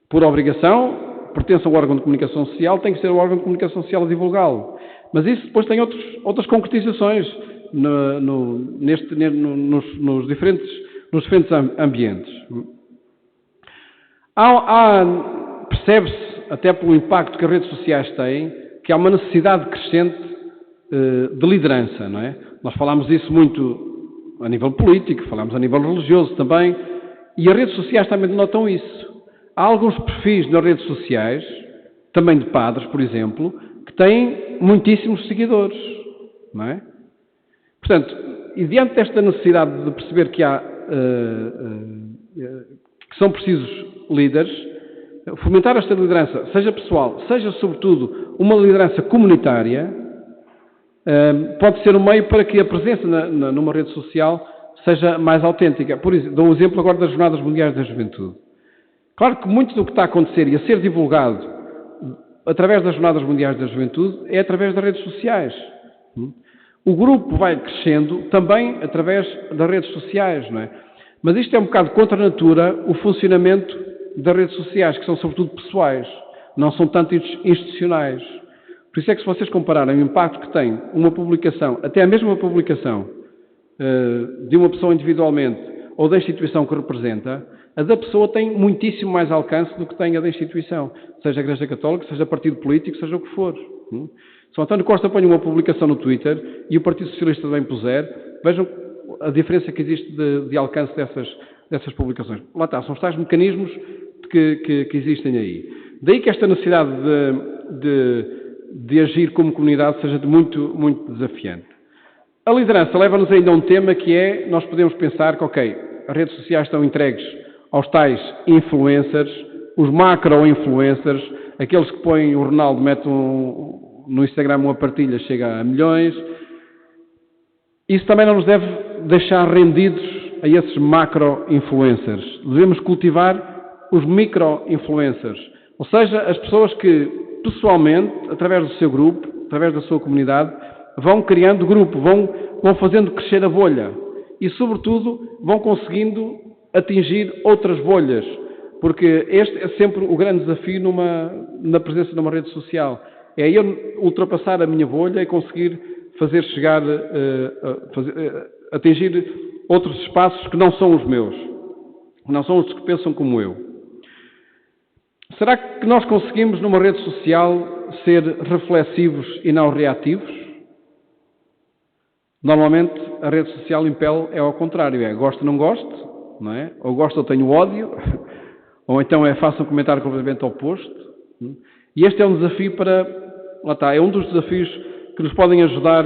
Por obrigação, pertence ao órgão de comunicação social, tem que ser o órgão de comunicação social a divulgá-lo. Mas isso depois tem outras concretizações nos diferentes ambientes. Percebe-se até pelo impacto que as redes sociais têm, que há uma necessidade crescente de liderança, não é? Nós falámos disso muito a nível político, falámos a nível religioso também, e as redes sociais também denotam isso. Há alguns perfis nas redes sociais, também de padres, por exemplo, que têm muitíssimos seguidores, não é? Portanto, e diante desta necessidade de perceber que que são precisos líderes, fomentar esta liderança, seja pessoal, seja sobretudo uma liderança comunitária, pode ser um meio para que a presença numa rede social seja mais autêntica. Por exemplo, dou um exemplo agora das Jornadas Mundiais da Juventude. Claro que muito do que está a acontecer e a ser divulgado através das Jornadas Mundiais da Juventude é através das redes sociais. O grupo vai crescendo também através das redes sociais, não é? Mas isto é um bocado contra a natura, o funcionamento das redes sociais, que são sobretudo pessoais, não são tanto institucionais. Por isso é que se vocês compararem o impacto que tem uma publicação, até a mesma publicação de uma pessoa individualmente ou da instituição que representa, a da pessoa tem muitíssimo mais alcance do que tem a da instituição, seja a Igreja Católica, seja partido político, seja o que for. Se o António Costa põe uma publicação no Twitter e o Partido Socialista também puser, vejam a diferença que existe de alcance dessas publicações. Lá está, são os tais mecanismos que existem aí. Daí que esta necessidade de agir como comunidade seja muito, muito desafiante. A liderança leva-nos ainda a um tema que é, nós podemos pensar que, ok, as redes sociais estão entregues aos tais influencers, os macro-influencers, aqueles que põem o Ronaldo, mete no Instagram uma partilha, chega a milhões. Isso também não nos deve deixar rendidos a esses macro-influencers. Devemos cultivar os micro-influencers, ou seja, as pessoas que, pessoalmente, através do seu grupo, através da sua comunidade, vão criando grupo, vão fazendo crescer a bolha e, sobretudo, vão conseguindo atingir outras bolhas, porque este é sempre o grande desafio na presença numa rede social. É eu ultrapassar a minha bolha e conseguir fazer chegar, atingir outros espaços que não são os meus, que não são os que pensam como eu. Será que nós conseguimos numa rede social ser reflexivos e não reativos? Normalmente a rede social impele é ao contrário, é gosto ou não gosto, não é? Ou gosto ou tenho ódio, ou então faço um comentário completamente oposto. E este é um desafio lá está, é um dos desafios que nos podem ajudar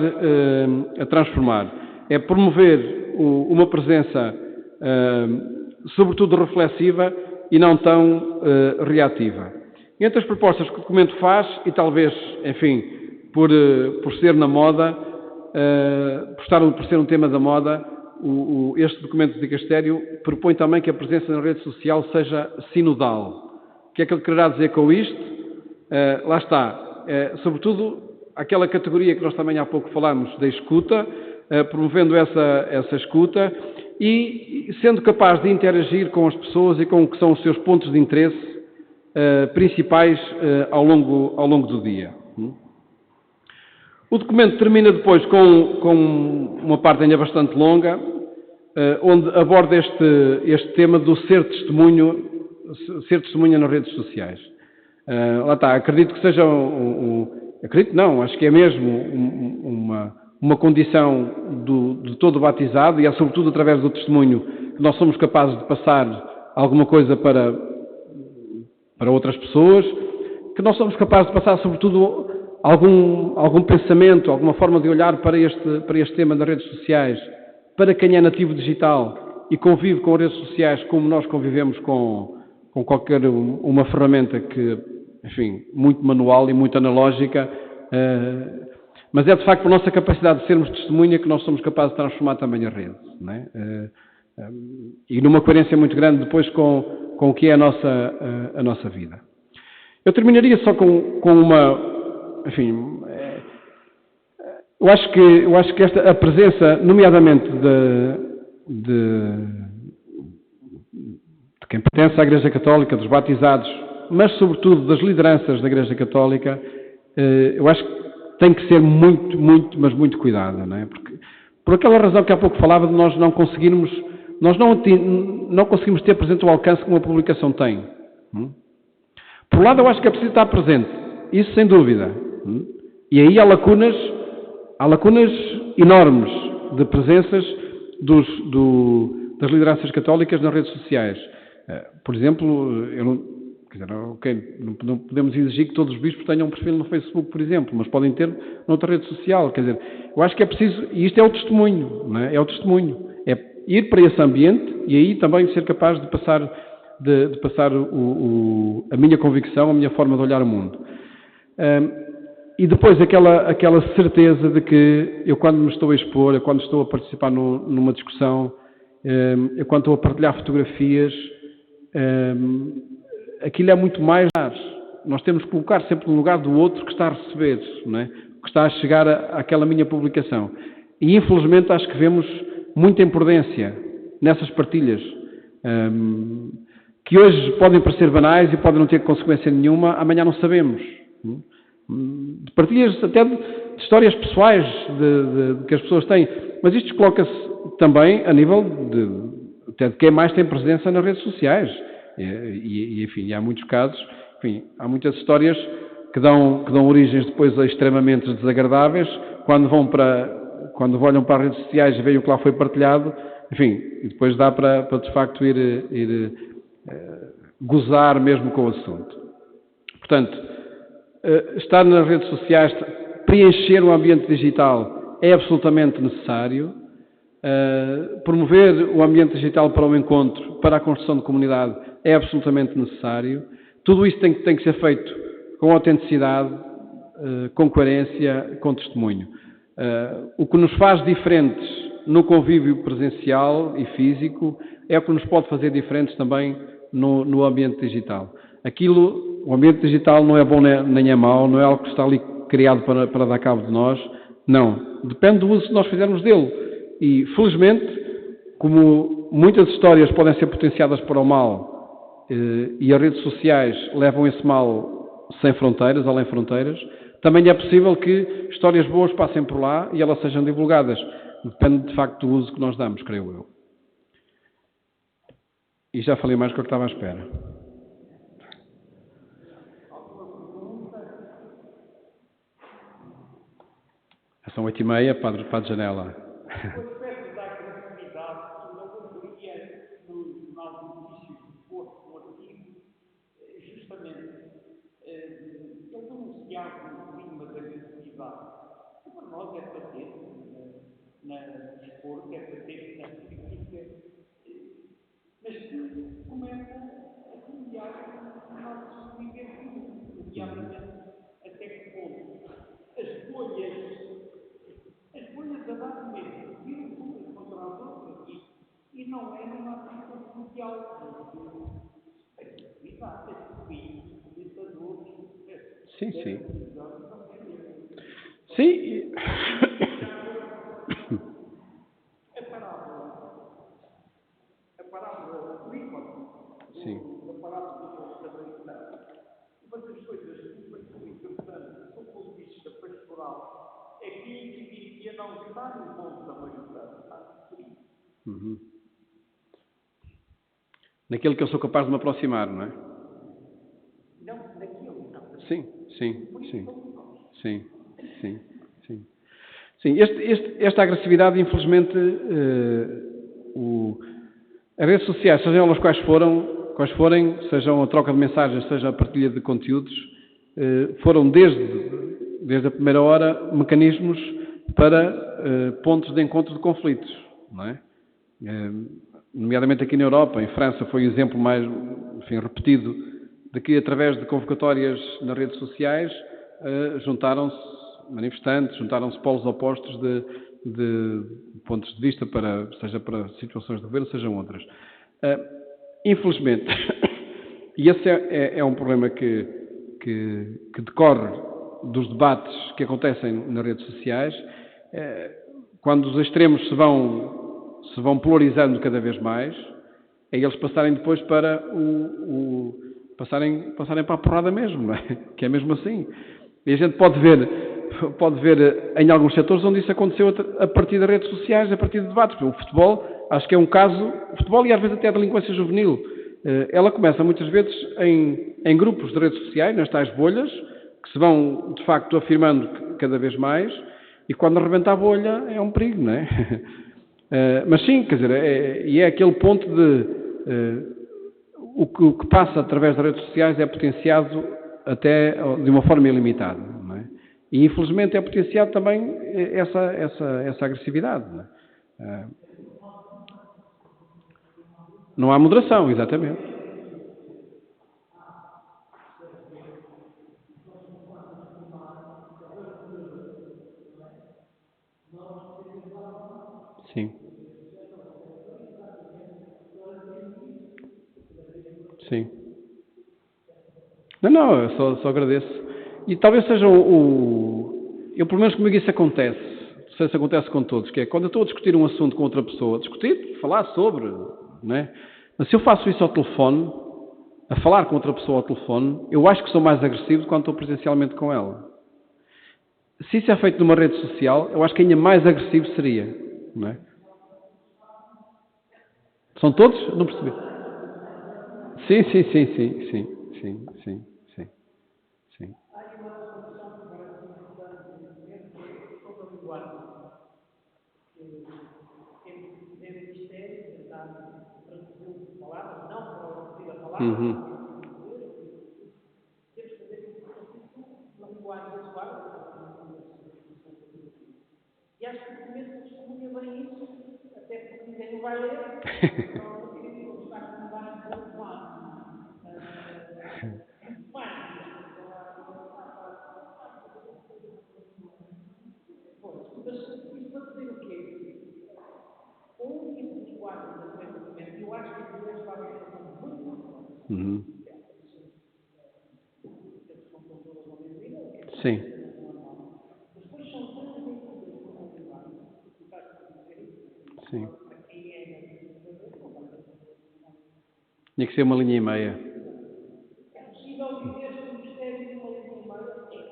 a transformar. É promover uma presença sobretudo reflexiva e não tão reativa. Entre as propostas que o documento faz, e talvez, enfim, por ser na moda, por ser um tema da moda, este documento de dicastério propõe também que a presença na rede social seja sinodal. O que é que ele quererá dizer com isto? Lá está. Sobretudo, aquela categoria que nós também há pouco falámos da escuta, promovendo essa escuta e sendo capaz de interagir com as pessoas e com o que são os seus pontos de interesse principais ao longo do dia. O documento termina depois com uma parte ainda bastante longa, onde aborda este tema do ser testemunha nas redes sociais. Lá está, acredito que seja acredito não, acho que é mesmo uma condição de todo batizado, e é sobretudo através do testemunho que nós somos capazes de passar alguma coisa para outras pessoas, que nós somos capazes de passar sobretudo algum pensamento, alguma forma de olhar para este tema das redes sociais, para quem é nativo digital e convive com as redes sociais como nós convivemos com qualquer uma ferramenta que, enfim, muito manual e muito analógica, mas é de facto a nossa capacidade de sermos testemunha que nós somos capazes de transformar também a rede, não é? E numa coerência muito grande depois com o que é a nossa vida. Eu terminaria só com uma, enfim, eu acho que a presença, nomeadamente de quem pertence à Igreja Católica, dos batizados, mas sobretudo das lideranças da Igreja Católica, eu acho que tem que ser muito, muito, mas muito cuidada, não é? Porque, por aquela razão que há pouco falava de nós não conseguirmos ter presente o alcance que uma publicação tem. Por um lado, eu acho que é preciso estar presente, isso sem dúvida. E aí há lacunas enormes de presenças das lideranças católicas nas redes sociais. Por exemplo, não podemos exigir que todos os bispos tenham um perfil no Facebook, por exemplo, mas podem ter noutra rede social. Quer dizer, eu acho que é preciso, e isto é o testemunho, não é? É o testemunho, é ir para esse ambiente e aí também ser capaz de passar a minha convicção, a minha forma de olhar o mundo. E depois aquela certeza de que eu, quando me estou a expor, eu quando estou a participar numa discussão, eu quando estou a partilhar fotografias, aquilo é muito mais. Nós temos que colocar sempre no lugar do outro que está a receber, não é? Que está a chegar àquela minha publicação. E infelizmente acho que vemos muita imprudência nessas partilhas, que hoje podem parecer banais e podem não ter consequência nenhuma, amanhã não sabemos. De partilhas até de histórias pessoais que as pessoas têm. Mas isto coloca-se também a nível até de quem mais tem presença nas redes sociais. Enfim, há muitos casos, enfim, há muitas histórias que dão origens depois a extremamente desagradáveis, quando olham para as redes sociais e veem o que lá foi partilhado, enfim, e depois dá para de facto ir gozar mesmo com o assunto. Portanto, estar nas redes sociais, preencher o ambiente digital é absolutamente necessário. Promover o ambiente digital para o encontro, para a construção de comunidade, é absolutamente necessário. Tudo isso tem que ser feito com autenticidade, com coerência, com testemunho. O que nos faz diferentes no convívio presencial e físico é o que nos pode fazer diferentes também no ambiente digital. O ambiente digital não é bom nem é mau, não é algo que está ali criado para dar cabo de nós. Não. Depende do uso que nós fizermos dele. E, felizmente, como muitas histórias podem ser potenciadas para o mal e as redes sociais levam esse mal sem fronteiras, além fronteiras, também é possível que histórias boas passem por lá e elas sejam divulgadas. Depende, de facto, do uso que nós damos, creio eu. E já falei mais do que eu estava à espera. São 8h30, Padre Janela. O aspecto da agressividade, eu poderia, no Jornal de Notícias do Porto, no artigo, justamente, ele denunciava um clima de agressividade, que para nós é patente, na desporto, é patente na política, mas que começa a criar o nosso viver, nomeadamente até que ponto as bolhas a dar mesmo, viram umas contra as outras e não é numa aplicação mundial de agressividade, de ditadores. Sim. Sim. A parábola do ícone, a parábola do samaritano. Uma das coisas que me pareceu interessante, do ponto de vista pastoral, é que indivíduo não está no bom samaritano, está no Cristo. Naquilo que eu sou capaz de me aproximar, não é? Não, naquilo não. Sim. Esta agressividade, infelizmente, as redes sociais, sejam elas quais forem, sejam a troca de mensagens, seja a partilha de conteúdos, foram desde a primeira hora mecanismos para pontos de encontro de conflitos, não é? Nomeadamente aqui na Europa, em França, foi o exemplo mais, repetido de que através de convocatórias nas redes sociais juntaram-se manifestantes, juntaram-se polos opostos de pontos de vista, seja para situações de governo, sejam outras. Infelizmente, e esse é um problema que decorre dos debates que acontecem nas redes sociais, quando os extremos se vão polarizando cada vez mais, é eles passarem depois para passarem para a porrada mesmo, não é? Que é mesmo assim. E a gente pode ver em alguns setores onde isso aconteceu a partir das redes sociais, a partir de debates. O futebol, acho que é um caso, o futebol e às vezes até a delinquência juvenil, ela começa muitas vezes em em grupos de redes sociais, nas tais bolhas, que se vão, de facto, afirmando cada vez mais, e quando rebenta a bolha é um perigo, não é? Mas sim, quer dizer, é aquele ponto de o que passa através das redes sociais é potenciado até de uma forma ilimitada, não é? E infelizmente é potenciado também essa agressividade, não é? Não há moderação, exatamente. Sim. Sim. Não, eu só agradeço. E talvez seja eu, pelo menos comigo isso acontece. Não sei se acontece com todos, que é quando eu estou a discutir um assunto com outra pessoa, falar sobre, não é? Mas se eu faço isso ao telefone, a falar com outra pessoa ao telefone, eu acho que sou mais agressivo quando estou presencialmente com ela. Se isso é feito numa rede social, eu acho que ainda mais agressivo seria, não é? São todos? Não percebi. Sim. Há uma discussão que parece importante sobre a linguagem, que é o mistério, tentar traduzir palavras, não para repetir a palavra, temos que fazer uma linguagem adequada. E acho que o documento testemunha bem isso, até porque ninguém o vai ler. Sim. Sim. Tinha que ser uma linha e meia.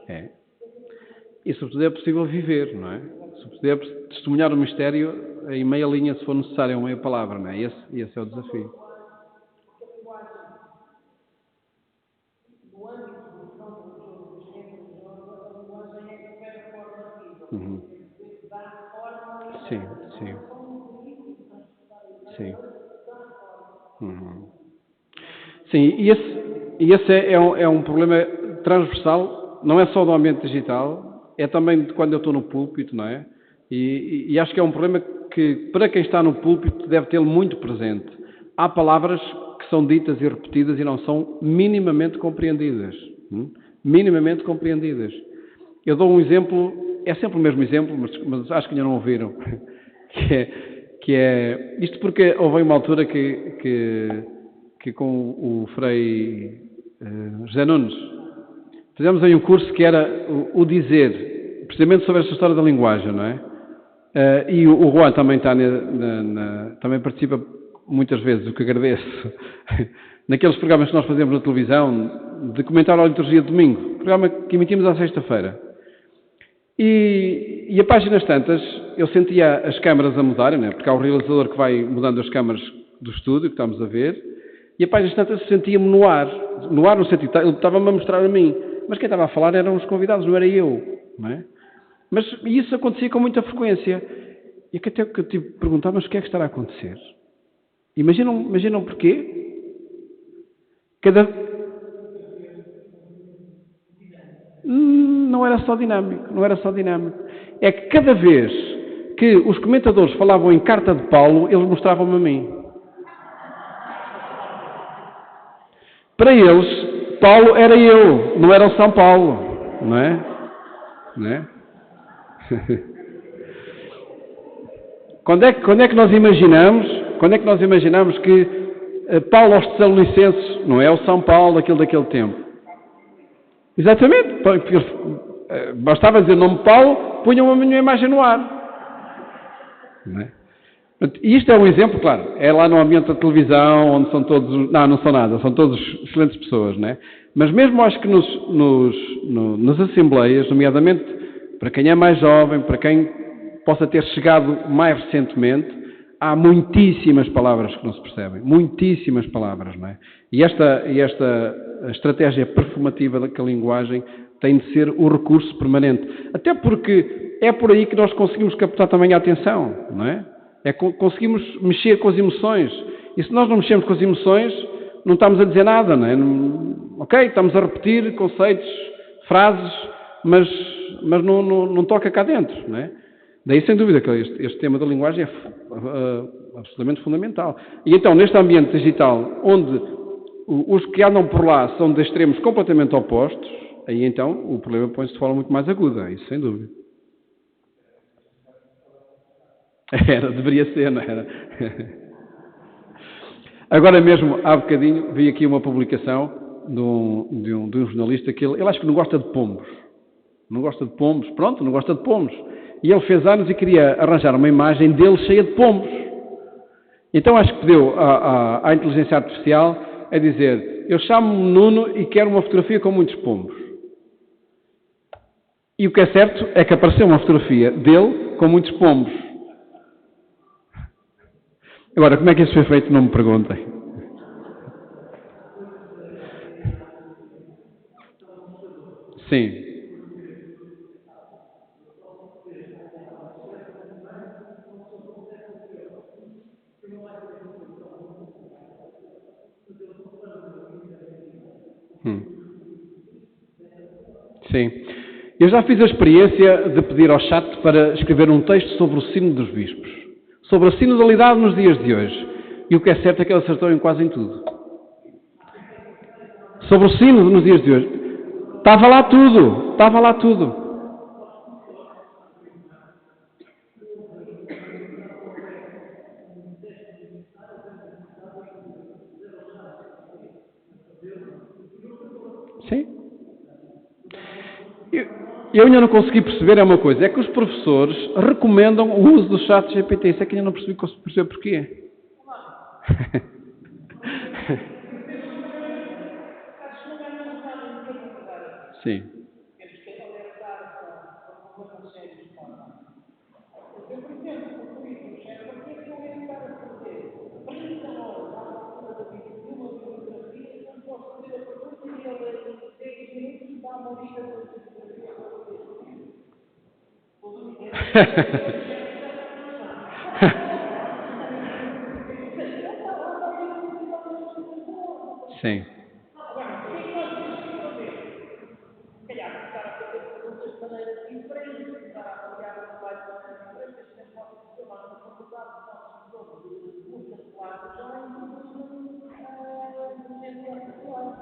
É. E sobretudo é possível viver, não é? Sobretudo é testemunhar o mistério em meia linha, se for necessário, em meia palavra, não é? Esse é o desafio. Sim. Sim, e esse é um problema transversal, não é só do ambiente digital, é também de quando eu estou no púlpito, não é? E acho que é um problema que, para quem está no púlpito, deve tê-lo muito presente. Há palavras que são ditas e repetidas e não são minimamente compreendidas. Minimamente compreendidas. Eu dou um exemplo, é sempre o mesmo exemplo, mas acho que ainda não ouviram, que é isto porque houve uma altura que com o Frei José Nunes fizemos aí um curso que era o dizer, precisamente sobre esta história da linguagem, não é? E o Juan também está também participa muitas vezes, o que agradeço, naqueles programas que nós fazemos na televisão de comentário à liturgia de domingo, programa que emitimos à sexta-feira. E a páginas tantas, eu sentia as câmaras a mudarem, né? Porque há o realizador que vai mudando as câmaras do estúdio, que estamos a ver, e a páginas tantas sentia-me no ar no sentido, ele estava-me a mostrar a mim, mas quem estava a falar eram os convidados, não era eu, não é? Mas isso acontecia com muita frequência, e até que eu tive de perguntar, mas o que é que estará a acontecer? Imaginam porquê? Não era só dinâmico. É que cada vez que os comentadores falavam em carta de Paulo, eles mostravam-me a mim. Para eles, Paulo era eu, não era o São Paulo, não é? Quando é que nós imaginamos que Paulo aos Tessalonicenses não é o São Paulo daquele tempo? Exatamente, porque bastava dizer o nome Paulo, punham a minha imagem no ar. Não é? E isto é um exemplo, claro, é lá no ambiente da televisão, onde são todos, não são nada, são todos excelentes pessoas, não é? Mas mesmo acho que nas assembleias, nomeadamente para quem é mais jovem, para quem possa ter chegado mais recentemente, há muitíssimas palavras que não se percebem. Muitíssimas palavras, não é? E esta estratégia performativa da linguagem tem de ser o recurso permanente. Até porque é por aí que nós conseguimos captar também a atenção, não é? Conseguimos mexer com as emoções. E se nós não mexemos com as emoções, não estamos a dizer nada, não é? Ok, estamos a repetir conceitos, frases, mas não toca cá dentro, não é? Daí, sem dúvida, que este tema da linguagem é absolutamente fundamental. E então, neste ambiente digital, onde os que andam por lá são de extremos completamente opostos, aí então o problema põe-se de forma muito mais aguda, isso sem dúvida. Deveria ser, não era? Agora mesmo, há bocadinho, vi aqui uma publicação de um jornalista que ele acho que não gosta de pombos. Não gosta de pombos, pronto, não gosta de pombos. E ele fez anos e queria arranjar uma imagem dele cheia de pombos. Então acho que pediu à inteligência artificial a dizer: eu chamo-me Nuno e quero uma fotografia com muitos pombos. E o que é certo é que apareceu uma fotografia dele com muitos pombos. Agora, como é que isso foi feito? Não me perguntem. Sim. Sim. Eu já fiz a experiência de pedir ao chat para escrever um texto sobre o sino dos bispos. Sobre a sinodalidade nos dias de hoje. E o que é certo é que ele acertou quase em tudo. Sobre o sino nos dias de hoje. Estava lá tudo. Estava lá tudo. Sim. Eu ainda não consegui perceber uma coisa. É que os professores recomendam o uso do chat GPT. Isso é que ainda não percebi porquê. Sim. Sim.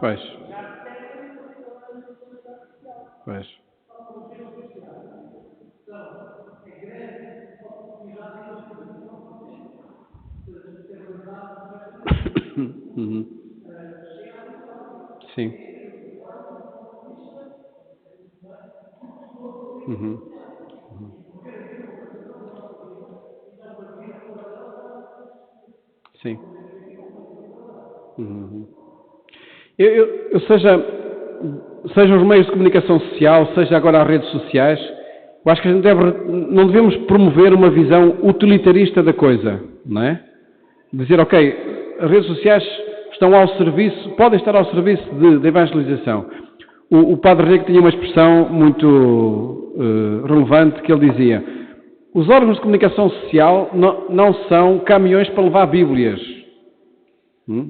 Pois. Pois. Uhum. Sim. Uhum. Sim. Uhum. Seja os meios de comunicação social, seja agora as redes sociais, eu acho que a gente não devemos promover uma visão utilitarista da coisa, não é? Dizer, ok, as redes sociais estão ao serviço, podem estar ao serviço de evangelização. O Padre Rego tinha uma expressão muito relevante que ele dizia: os órgãos de comunicação social não são caminhões para levar bíblias.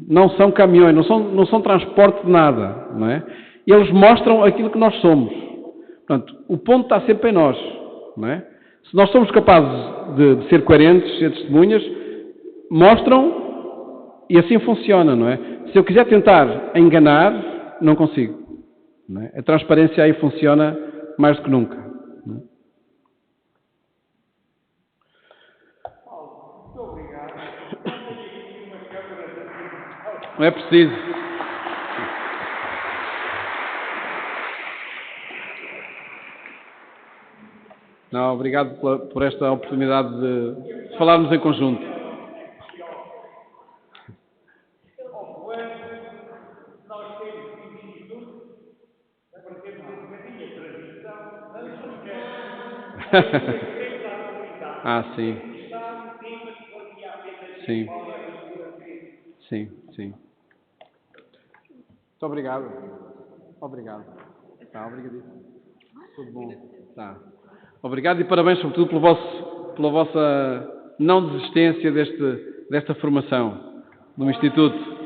Não são caminhões, não são transporte de nada, não é? Eles mostram aquilo que nós somos. Portanto, o ponto está sempre em nós, não é? Se nós somos capazes de ser coerentes, ser testemunhas, mostram e assim funciona, não é? Se eu quiser tentar enganar, não consigo. Não é? A transparência aí funciona mais do que nunca. Não é? Muito obrigado. Não é preciso. Não, obrigado por esta oportunidade de falarmos em conjunto. Nós temos um instituto, para termos um bocadinho a tradição, Ah, sim. Sim. Sim, sim. Muito obrigado. Obrigado. Tá, obrigadíssimo. Tudo bom. Tá. Obrigado e parabéns, sobretudo, pela vossa não desistência desta formação no Instituto.